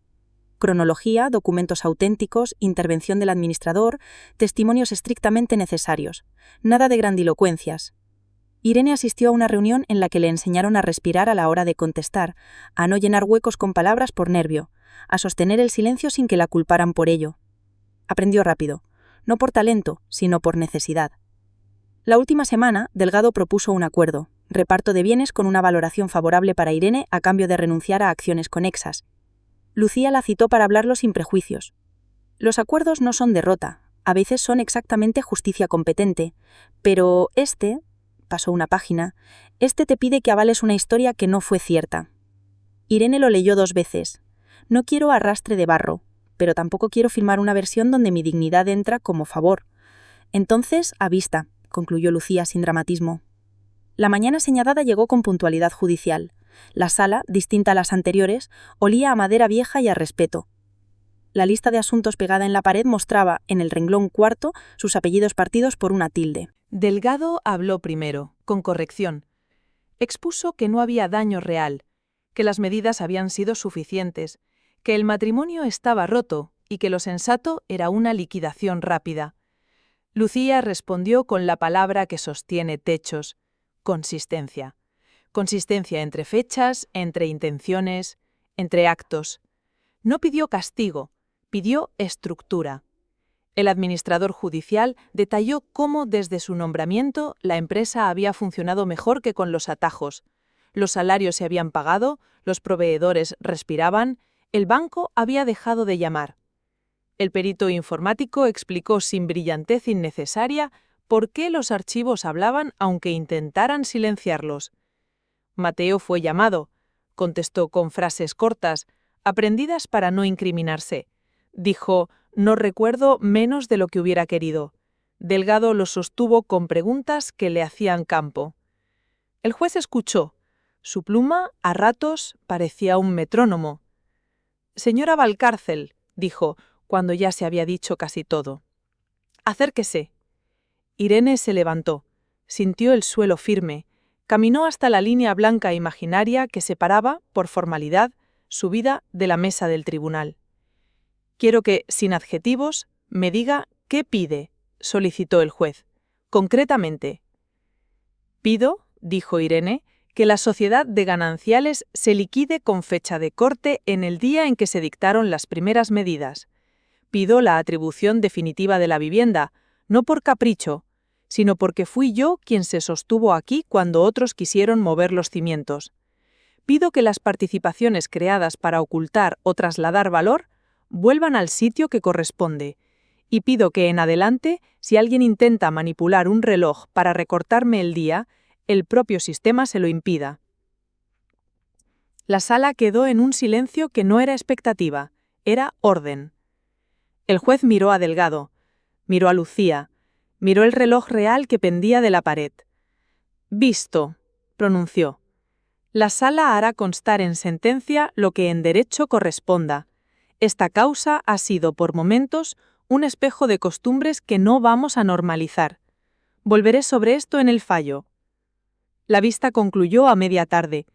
Cronología, documentos auténticos, intervención del administrador, testimonios estrictamente necesarios. Nada de grandilocuencias. Irene asistió a una reunión en la que le enseñaron a respirar a la hora de contestar, a no llenar huecos con palabras por nervio, a sostener el silencio sin que la culparan por ello. Aprendió rápido, no por talento, sino por necesidad. La última semana, Delgado propuso un acuerdo, reparto de bienes con una valoración favorable para Irene a cambio de renunciar a acciones conexas. Lucía la citó para hablarlo sin prejuicios. Los acuerdos no son derrota, a veces son exactamente justicia competente, pero pasó una página, te pide que avales una historia que no fue cierta. Irene lo leyó 2 veces. No quiero arrastre de barro, pero tampoco quiero firmar una versión donde mi dignidad entra como favor. Entonces, a vista, concluyó Lucía sin dramatismo. La mañana señalada llegó con puntualidad judicial. La sala, distinta a las anteriores, olía a madera vieja y a respeto. La lista de asuntos pegada en la pared mostraba, en el renglón 4, sus apellidos partidos por una tilde. Delgado habló primero, con corrección. Expuso que no había daño real, que las medidas habían sido suficientes, que el matrimonio estaba roto y que lo sensato era una liquidación rápida. Lucía respondió con la palabra que sostiene techos: consistencia. Consistencia entre fechas, entre intenciones, entre actos. No pidió castigo, pidió estructura. El administrador judicial detalló cómo desde su nombramiento la empresa había funcionado mejor que con los atajos. Los salarios se habían pagado, los proveedores respiraban, el banco había dejado de llamar. El perito informático explicó sin brillantez innecesaria por qué los archivos hablaban aunque intentaran silenciarlos. Mateo fue llamado, contestó con frases cortas, aprendidas para no incriminarse. Dijo: «No recuerdo menos de lo que hubiera querido». Delgado lo sostuvo con preguntas que le hacían campo. El juez escuchó. Su pluma, a ratos, parecía un metrónomo. «Señora Valcárcel», dijo, cuando ya se había dicho casi todo. «Acérquese». Irene se levantó, sintió el suelo firme, caminó hasta la línea blanca imaginaria que separaba, por formalidad, su vida de la mesa del tribunal. «Quiero que, sin adjetivos, me diga qué pide», solicitó el juez. «Concretamente». «Pido», dijo Irene, «que la sociedad de gananciales se liquide con fecha de corte en el día en que se dictaron las primeras medidas. Pido la atribución definitiva de la vivienda, no por capricho, sino porque fui yo quien se sostuvo aquí cuando otros quisieron mover los cimientos. Pido que las participaciones creadas para ocultar o trasladar valor vuelvan al sitio que corresponde, y pido que en adelante, si alguien intenta manipular un reloj para recortarme el día, el propio sistema se lo impida». La sala quedó en un silencio que no era expectativa, era orden. El juez miró a Delgado, miró a Lucía, miró el reloj real que pendía de la pared. «Visto», pronunció. «La sala hará constar en sentencia lo que en derecho corresponda. Esta causa ha sido, por momentos, un espejo de costumbres que no vamos a normalizar. Volveré sobre esto en el fallo». La vista concluyó a media tarde.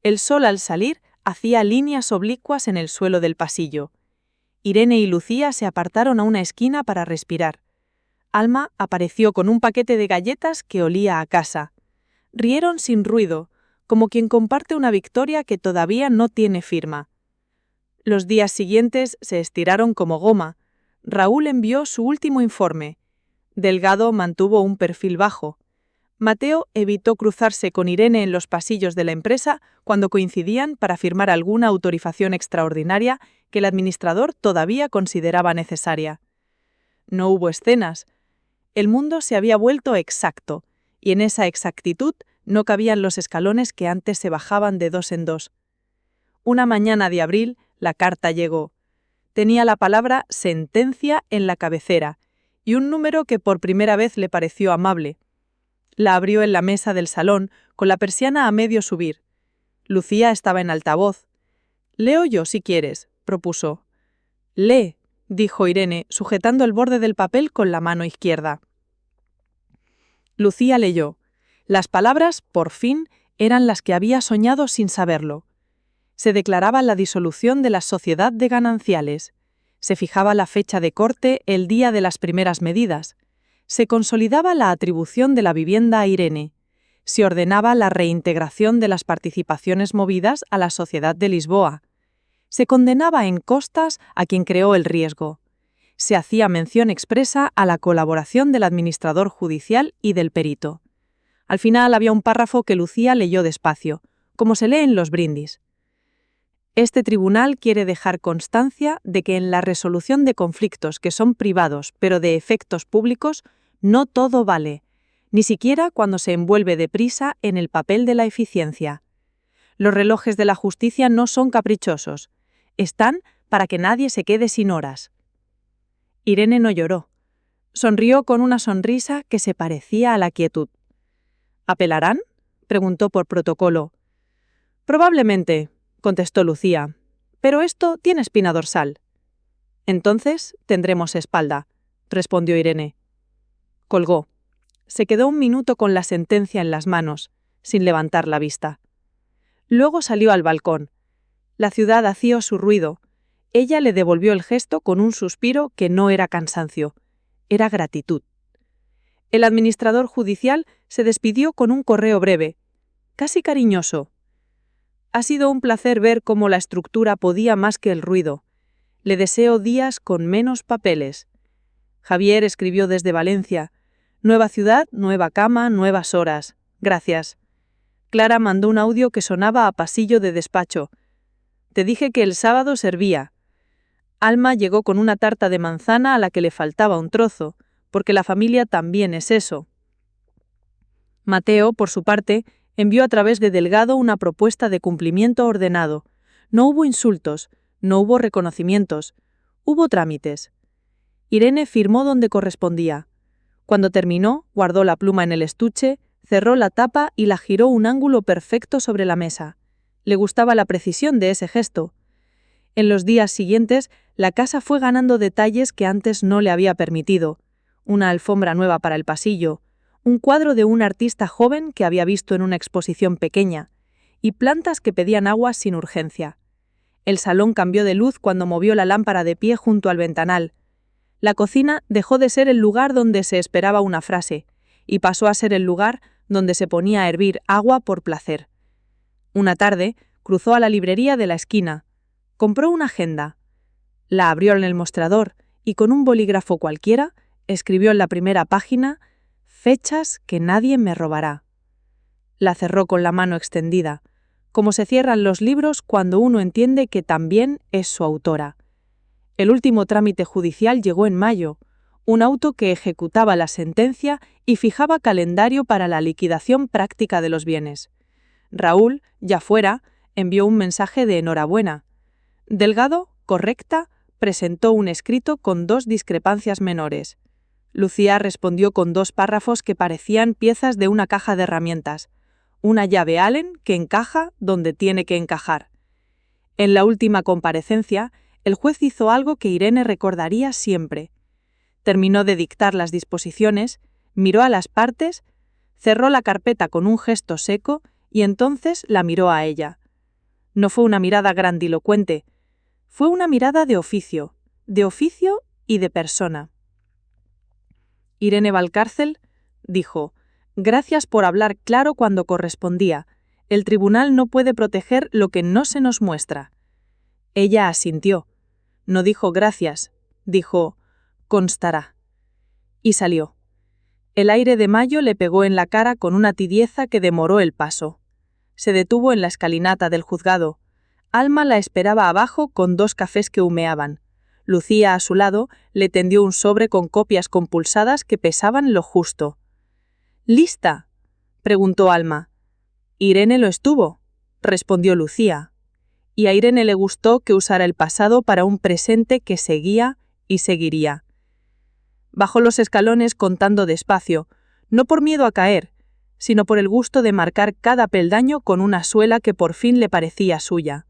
El sol al salir hacía líneas oblicuas en el suelo del pasillo. Irene y Lucía se apartaron a una esquina para respirar. Alma apareció con un paquete de galletas que olía a casa. Rieron sin ruido, como quien comparte una victoria que todavía no tiene firma. Los días siguientes se estiraron como goma. Raúl envió su último informe. Delgado mantuvo un perfil bajo. Mateo evitó cruzarse con Irene en los pasillos de la empresa cuando coincidían para firmar alguna autorización extraordinaria que el administrador todavía consideraba necesaria. No hubo escenas. El mundo se había vuelto exacto, y en esa exactitud no cabían los escalones que antes se bajaban de 2 en 2. Una mañana de abril, la carta llegó. Tenía la palabra «sentencia» en la cabecera, y un número que por primera vez le pareció amable. La abrió en la mesa del salón, con la persiana a medio subir. Lucía estaba en altavoz. «Leo yo, si quieres», propuso. «Lee», dijo Irene, sujetando el borde del papel con la mano izquierda. Lucía leyó. Las palabras, por fin, eran las que había soñado sin saberlo. Se declaraba la disolución de la sociedad de gananciales. Se fijaba la fecha de corte el día de las primeras medidas. Se consolidaba la atribución de la vivienda a Irene. Se ordenaba la reintegración de las participaciones movidas a la Sociedad de Lisboa. Se condenaba en costas a quien creó el riesgo. Se hacía mención expresa a la colaboración del administrador judicial y del perito. Al final había un párrafo que Lucía leyó despacio, como se lee en los brindis. Este tribunal quiere dejar constancia de que en la resolución de conflictos que son privados pero de efectos públicos, no todo vale, ni siquiera cuando se envuelve deprisa en el papel de la eficiencia. Los relojes de la justicia no son caprichosos, están para que nadie se quede sin horas. Irene no lloró. Sonrió con una sonrisa que se parecía a la quietud. ¿Apelarán?, preguntó por protocolo. Probablemente, contestó Lucía, pero esto tiene espina dorsal. Entonces tendremos espalda, respondió Irene. Colgó. Se quedó un minuto con la sentencia en las manos, sin levantar la vista. Luego salió al balcón. La ciudad hacía su ruido. Ella le devolvió el gesto con un suspiro que no era cansancio, era gratitud. El administrador judicial se despidió con un correo breve, casi cariñoso. Ha sido un placer ver cómo la estructura podía más que el ruido. Le deseo días con menos papeles. Javier escribió desde Valencia. Nueva ciudad, nueva cama, nuevas horas. Gracias. Clara mandó un audio que sonaba a pasillo de despacho. Te dije que el sábado servía. Alma llegó con una tarta de manzana a la que le faltaba un trozo, porque la familia también es eso. Mateo, por su parte, envió a través de Delgado una propuesta de cumplimiento ordenado. No hubo insultos, no hubo reconocimientos, hubo trámites. Irene firmó donde correspondía. Cuando terminó, guardó la pluma en el estuche, cerró la tapa y la giró un ángulo perfecto sobre la mesa. Le gustaba la precisión de ese gesto. En los días siguientes, la casa fue ganando detalles que antes no le había permitido. Una alfombra nueva para el pasillo, un cuadro de un artista joven que había visto en una exposición pequeña, y plantas que pedían agua sin urgencia. El salón cambió de luz cuando movió la lámpara de pie junto al ventanal. La cocina dejó de ser el lugar donde se esperaba una frase, y pasó a ser el lugar donde se ponía a hervir agua por placer. Una tarde, cruzó a la librería de la esquina. Compró una agenda. La abrió en el mostrador y con un bolígrafo cualquiera escribió en la primera página «Fechas que nadie me robará». La cerró con la mano extendida, como se cierran los libros cuando uno entiende que también es su autora. El último trámite judicial llegó en mayo, un auto que ejecutaba la sentencia y fijaba calendario para la liquidación práctica de los bienes. Raúl, ya fuera, envió un mensaje de enhorabuena. Delgado, correcta, presentó un escrito con 2 discrepancias menores. Lucía respondió con 2 párrafos que parecían piezas de una caja de herramientas. Una llave Allen que encaja donde tiene que encajar. En la última comparecencia, el juez hizo algo que Irene recordaría siempre. Terminó de dictar las disposiciones, miró a las partes, cerró la carpeta con un gesto seco y entonces la miró a ella. No fue una mirada grandilocuente, fue una mirada de oficio y de persona. Irene Valcárcel dijo: «Gracias por hablar claro cuando correspondía. El tribunal no puede proteger lo que no se nos muestra». Ella asintió. No dijo gracias, dijo «constará». Y salió. El aire de mayo le pegó en la cara con una tibieza que demoró el paso. Se detuvo en la escalinata del juzgado. Alma la esperaba abajo con 2 cafés que humeaban. Lucía, a su lado, le tendió un sobre con copias compulsadas que pesaban lo justo. «¿Lista?», preguntó Alma. «Irene lo estuvo», respondió Lucía. Y a Irene le gustó que usara el pasado para un presente que seguía y seguiría. Bajó los escalones contando despacio, no por miedo a caer, sino por el gusto de marcar cada peldaño con una suela que por fin le parecía suya.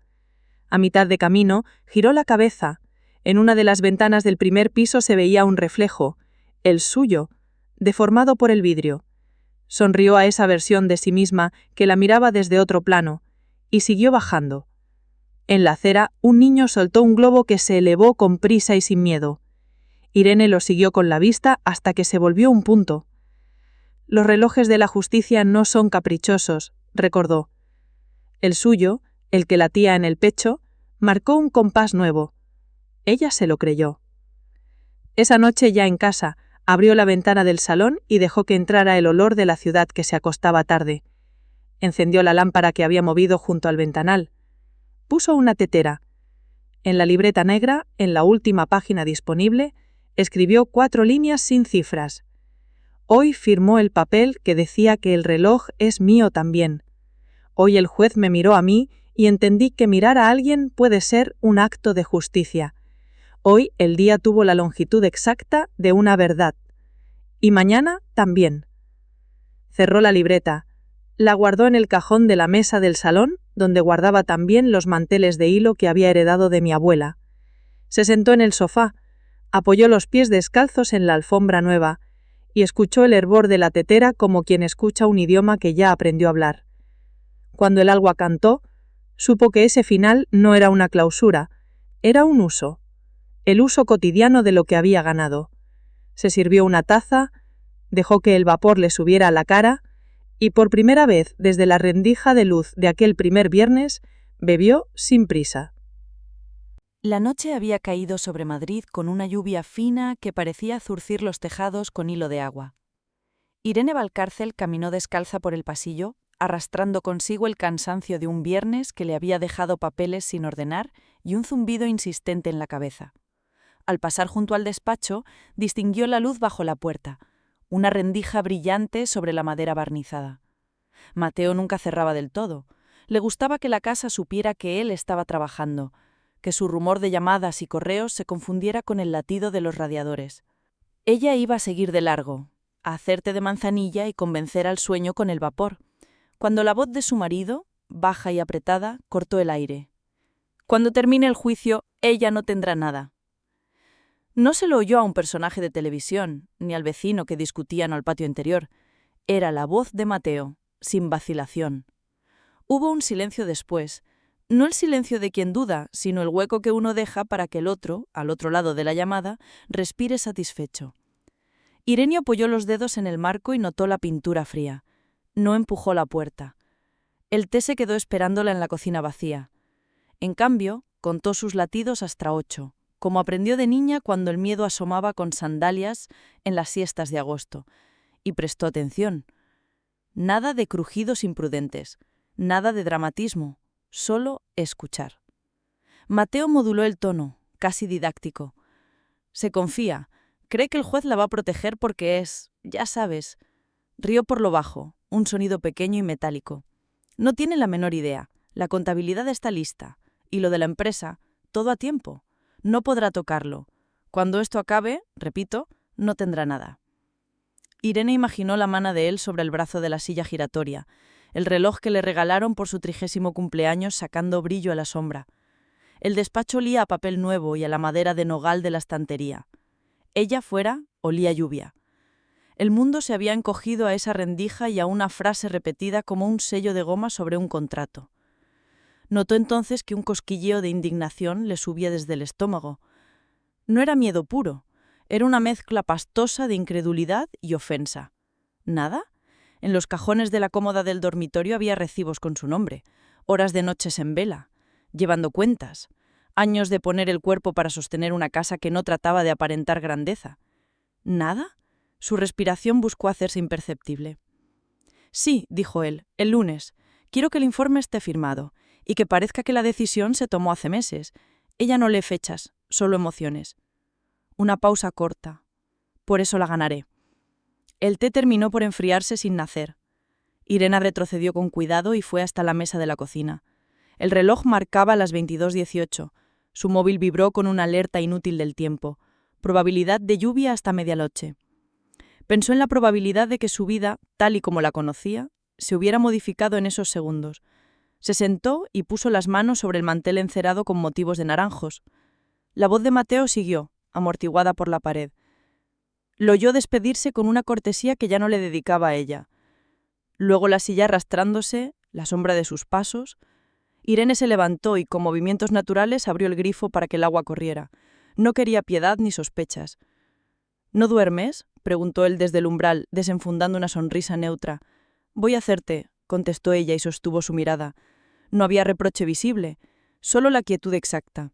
A mitad de camino, giró la cabeza. En una de las ventanas del primer piso se veía un reflejo, el suyo, deformado por el vidrio. Sonrió a esa versión de sí misma que la miraba desde otro plano, y siguió bajando. En la acera, un niño soltó un globo que se elevó con prisa y sin miedo. Irene lo siguió con la vista hasta que se volvió un punto. «Los relojes de la justicia no son caprichosos», recordó. El suyo, el que latía en el pecho, marcó un compás nuevo. Ella se lo creyó. Esa noche, ya en casa, Abrió la ventana del salón y dejó que entrara el olor de la ciudad que se acostaba tarde. Encendió la lámpara que había movido junto al ventanal. Puso una tetera. En la libreta negra, en la última página disponible, escribió 4 líneas sin cifras. Hoy firmó el papel que decía que el reloj es mío también. Hoy el juez me miró a mí y entendí que mirar a alguien puede ser un acto de justicia. Hoy el día tuvo la longitud exacta de una verdad. Y mañana también. Cerró la libreta. La guardó en el cajón de la mesa del salón, donde guardaba también los manteles de hilo que había heredado de mi abuela. Se sentó en el sofá, apoyó los pies descalzos en la alfombra nueva y escuchó el hervor de la tetera como quien escucha un idioma que ya aprendió a hablar. Cuando el agua cantó, supo que ese final no era una clausura, era un uso, el uso cotidiano de lo que había ganado. Se sirvió una taza, dejó que el vapor le subiera a la cara y por primera vez desde la rendija de luz de aquel primer viernes, bebió sin prisa. La noche había caído sobre Madrid con una lluvia fina que parecía zurcir los tejados con hilo de agua. Irene Valcárcel caminó descalza por el pasillo, arrastrando consigo el cansancio de un viernes que le había dejado papeles sin ordenar y un zumbido insistente en la cabeza. Al pasar junto al despacho, distinguió la luz bajo la puerta, una rendija brillante sobre la madera barnizada. Mateo nunca cerraba del todo. Le gustaba que la casa supiera que él estaba trabajando, que su rumor de llamadas y correos se confundiera con el latido de los radiadores. Ella iba a seguir de largo, a hacer té de manzanilla y convencer al sueño con el vapor, cuando la voz de su marido, baja y apretada, cortó el aire. Cuando termine el juicio, ella no tendrá nada. No se lo oyó a un personaje de televisión, ni al vecino que discutían al patio interior. Era la voz de Mateo, sin vacilación. Hubo un silencio después, no el silencio de quien duda, sino el hueco que uno deja para que el otro, al otro lado de la llamada, respire satisfecho. Irene apoyó los dedos en el marco y notó la pintura fría. No empujó la puerta. El té se quedó esperándola en la cocina vacía. En cambio, contó sus latidos hasta 8, como aprendió de niña cuando el miedo asomaba con sandalias en las siestas de agosto, y prestó atención. Nada de crujidos imprudentes, nada de dramatismo, solo escuchar. Mateo moduló el tono, casi didáctico. Se confía, cree que el juez la va a proteger porque es, ya sabes. Rió por lo bajo, un sonido pequeño y metálico. No tiene la menor idea, la contabilidad está lista, y lo de la empresa, todo a tiempo. No podrá tocarlo. Cuando esto acabe, repito, no tendrá nada. Irene imaginó la mano de él sobre el brazo de la silla giratoria, el reloj que le regalaron por su 30º cumpleaños sacando brillo a la sombra. El despacho olía a papel nuevo y a la madera de nogal de la estantería. Ella fuera, olía a lluvia. El mundo se había encogido a esa rendija y a una frase repetida como un sello de goma sobre un contrato. Notó entonces que un cosquilleo de indignación le subía desde el estómago. No era miedo puro, era una mezcla pastosa de incredulidad y ofensa. ¿Nada? En los cajones de la cómoda del dormitorio había recibos con su nombre, horas de noches en vela, llevando cuentas, años de poner el cuerpo para sostener una casa que no trataba de aparentar grandeza. ¿Nada? Su respiración buscó hacerse imperceptible. Sí, dijo él, el lunes. Quiero que el informe esté firmado y que parezca que la decisión se tomó hace meses. Ella no lee fechas, solo emociones. Una pausa corta. Por eso la ganaré. El té terminó por enfriarse sin nacer. Irene retrocedió con cuidado y fue hasta la mesa de la cocina. El reloj marcaba las 22:18. Su móvil vibró con una alerta inútil del tiempo. Probabilidad de lluvia hasta medianoche. Pensó en la probabilidad de que su vida, tal y como la conocía, se hubiera modificado en esos segundos. Se sentó y puso las manos sobre el mantel encerado con motivos de naranjos. La voz de Mateo siguió, amortiguada por la pared. Lo oyó despedirse con una cortesía que ya no le dedicaba a ella. Luego la silla arrastrándose, la sombra de sus pasos. Irene se levantó y, con movimientos naturales, abrió el grifo para que el agua corriera. No quería piedad ni sospechas. ¿No duermes?, preguntó él desde el umbral, desenfundando una sonrisa neutra. Voy a hacerte, contestó ella y sostuvo su mirada. No había reproche visible, solo la quietud exacta.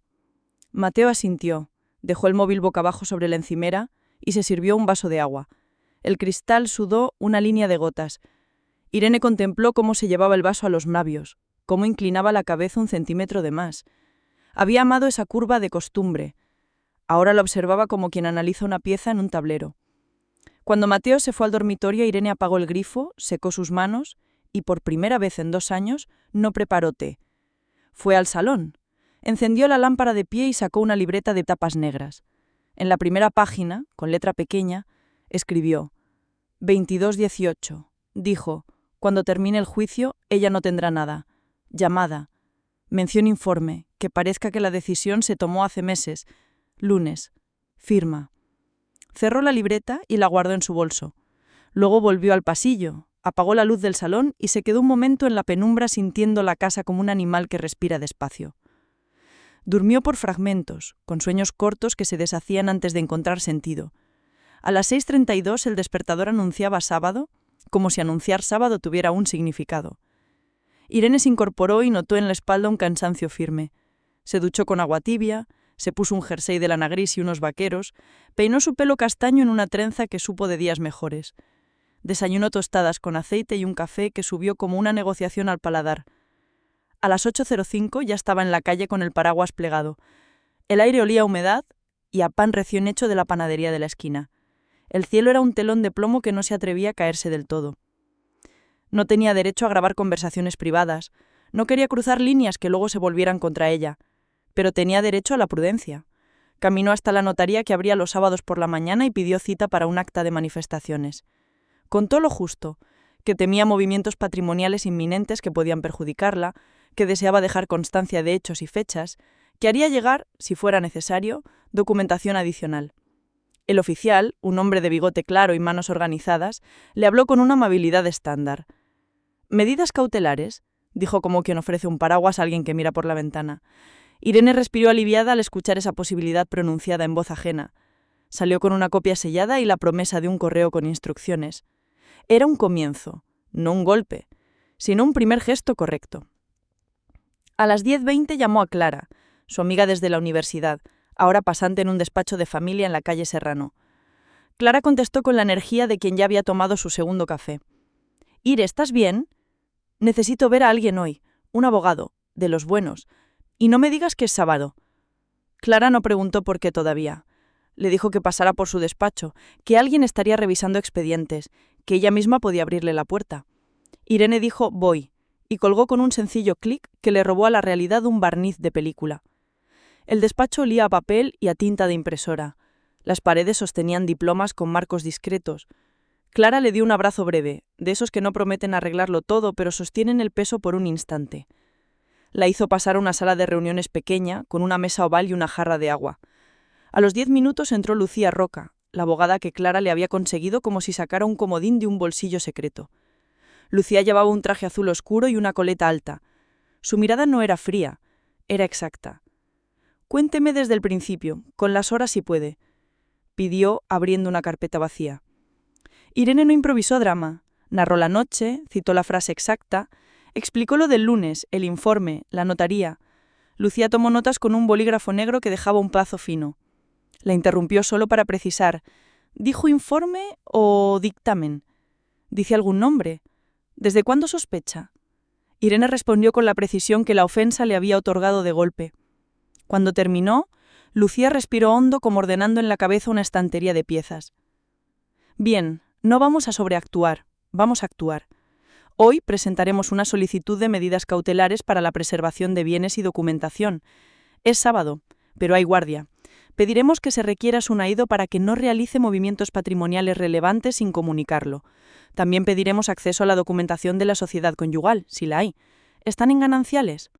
Mateo asintió, dejó el móvil boca abajo sobre la encimera y se sirvió un vaso de agua. El cristal sudó una línea de gotas. Irene contempló cómo se llevaba el vaso a los labios, cómo inclinaba la cabeza 1 centímetro de más. Había amado esa curva de costumbre. Ahora la observaba como quien analiza una pieza en un tablero. Cuando Mateo se fue al dormitorio, Irene apagó el grifo, secó sus manos y, por primera vez en 2 años, no preparó té. Fue al salón. Encendió la lámpara de pie y sacó una libreta de tapas negras. En la primera página, con letra pequeña, escribió 22:18. Dijo, cuando termine el juicio, ella no tendrá nada. Llamada. Mención informe, que parezca que la decisión se tomó hace meses. Lunes. Firma. Cerró la libreta y la guardó en su bolso. Luego volvió al pasillo, apagó la luz del salón y se quedó un momento en la penumbra sintiendo la casa como un animal que respira despacio. Durmió por fragmentos, con sueños cortos que se deshacían antes de encontrar sentido. A las 6:32 el despertador anunciaba sábado, como si anunciar sábado tuviera un significado. Irene se incorporó y notó en la espalda un cansancio firme. Se duchó con agua tibia, se puso un jersey de lana gris y unos vaqueros, peinó su pelo castaño en una trenza que supo de días mejores. Desayunó tostadas con aceite y un café que subió como una negociación al paladar. A las 8:05 ya estaba en la calle con el paraguas plegado. El aire olía a humedad y a pan recién hecho de la panadería de la esquina. El cielo era un telón de plomo que no se atrevía a caerse del todo. No tenía derecho a grabar conversaciones privadas, no quería cruzar líneas que luego se volvieran contra ella, pero tenía derecho a la prudencia. Caminó hasta la notaría que abría los sábados por la mañana y pidió cita para un acta de manifestaciones. Contó lo justo, que temía movimientos patrimoniales inminentes que podían perjudicarla, que deseaba dejar constancia de hechos y fechas, que haría llegar, si fuera necesario, documentación adicional. El oficial, un hombre de bigote claro y manos organizadas, le habló con una amabilidad estándar. «¿Medidas cautelares?», dijo como quien ofrece un paraguas a alguien que mira por la ventana. Irene respiró aliviada al escuchar esa posibilidad pronunciada en voz ajena. Salió con una copia sellada y la promesa de un correo con instrucciones. Era un comienzo, no un golpe, sino un primer gesto correcto. A las 10:20 llamó a Clara, su amiga desde la universidad, ahora pasante en un despacho de familia en la calle Serrano. Clara contestó con la energía de quien ya había tomado su segundo café. «Ire, ¿estás bien? Necesito ver a alguien hoy, un abogado, de los buenos. Y no me digas que es sábado». Clara no preguntó por qué todavía. Le dijo que pasara por su despacho, que alguien estaría revisando expedientes, que ella misma podía abrirle la puerta. Irene dijo «voy», y colgó con un sencillo clic que le robó a la realidad un barniz de película. El despacho olía a papel y a tinta de impresora. Las paredes sostenían diplomas con marcos discretos. Clara le dio un abrazo breve, de esos que no prometen arreglarlo todo, pero sostienen el peso por un instante. La hizo pasar a una sala de reuniones pequeña, con una mesa oval y una jarra de agua. A los 10 minutos entró Lucía Roca, la abogada que Clara le había conseguido como si sacara un comodín de un bolsillo secreto. Lucía llevaba un traje azul oscuro y una coleta alta. Su mirada no era fría, era exacta. «Cuénteme desde el principio, con las horas si puede», pidió, abriendo una carpeta vacía. Irene no improvisó drama. Narró la noche, citó la frase exacta, explicó lo del lunes, el informe, la notaría. Lucía tomó notas con un bolígrafo negro que dejaba un plazo fino. La interrumpió solo para precisar. ¿Dijo informe o dictamen? ¿Dice algún nombre? ¿Desde cuándo sospecha? Irene respondió con la precisión que la ofensa le había otorgado de golpe. Cuando terminó, Lucía respiró hondo como ordenando en la cabeza una estantería de piezas. «Bien, no vamos a sobreactuar, vamos a actuar. Hoy presentaremos una solicitud de medidas cautelares para la preservación de bienes y documentación. Es sábado, pero hay guardia. Pediremos que se requiera su naído para que no realice movimientos patrimoniales relevantes sin comunicarlo. También pediremos acceso a la documentación de la sociedad conyugal, si la hay. ¿Están en gananciales?».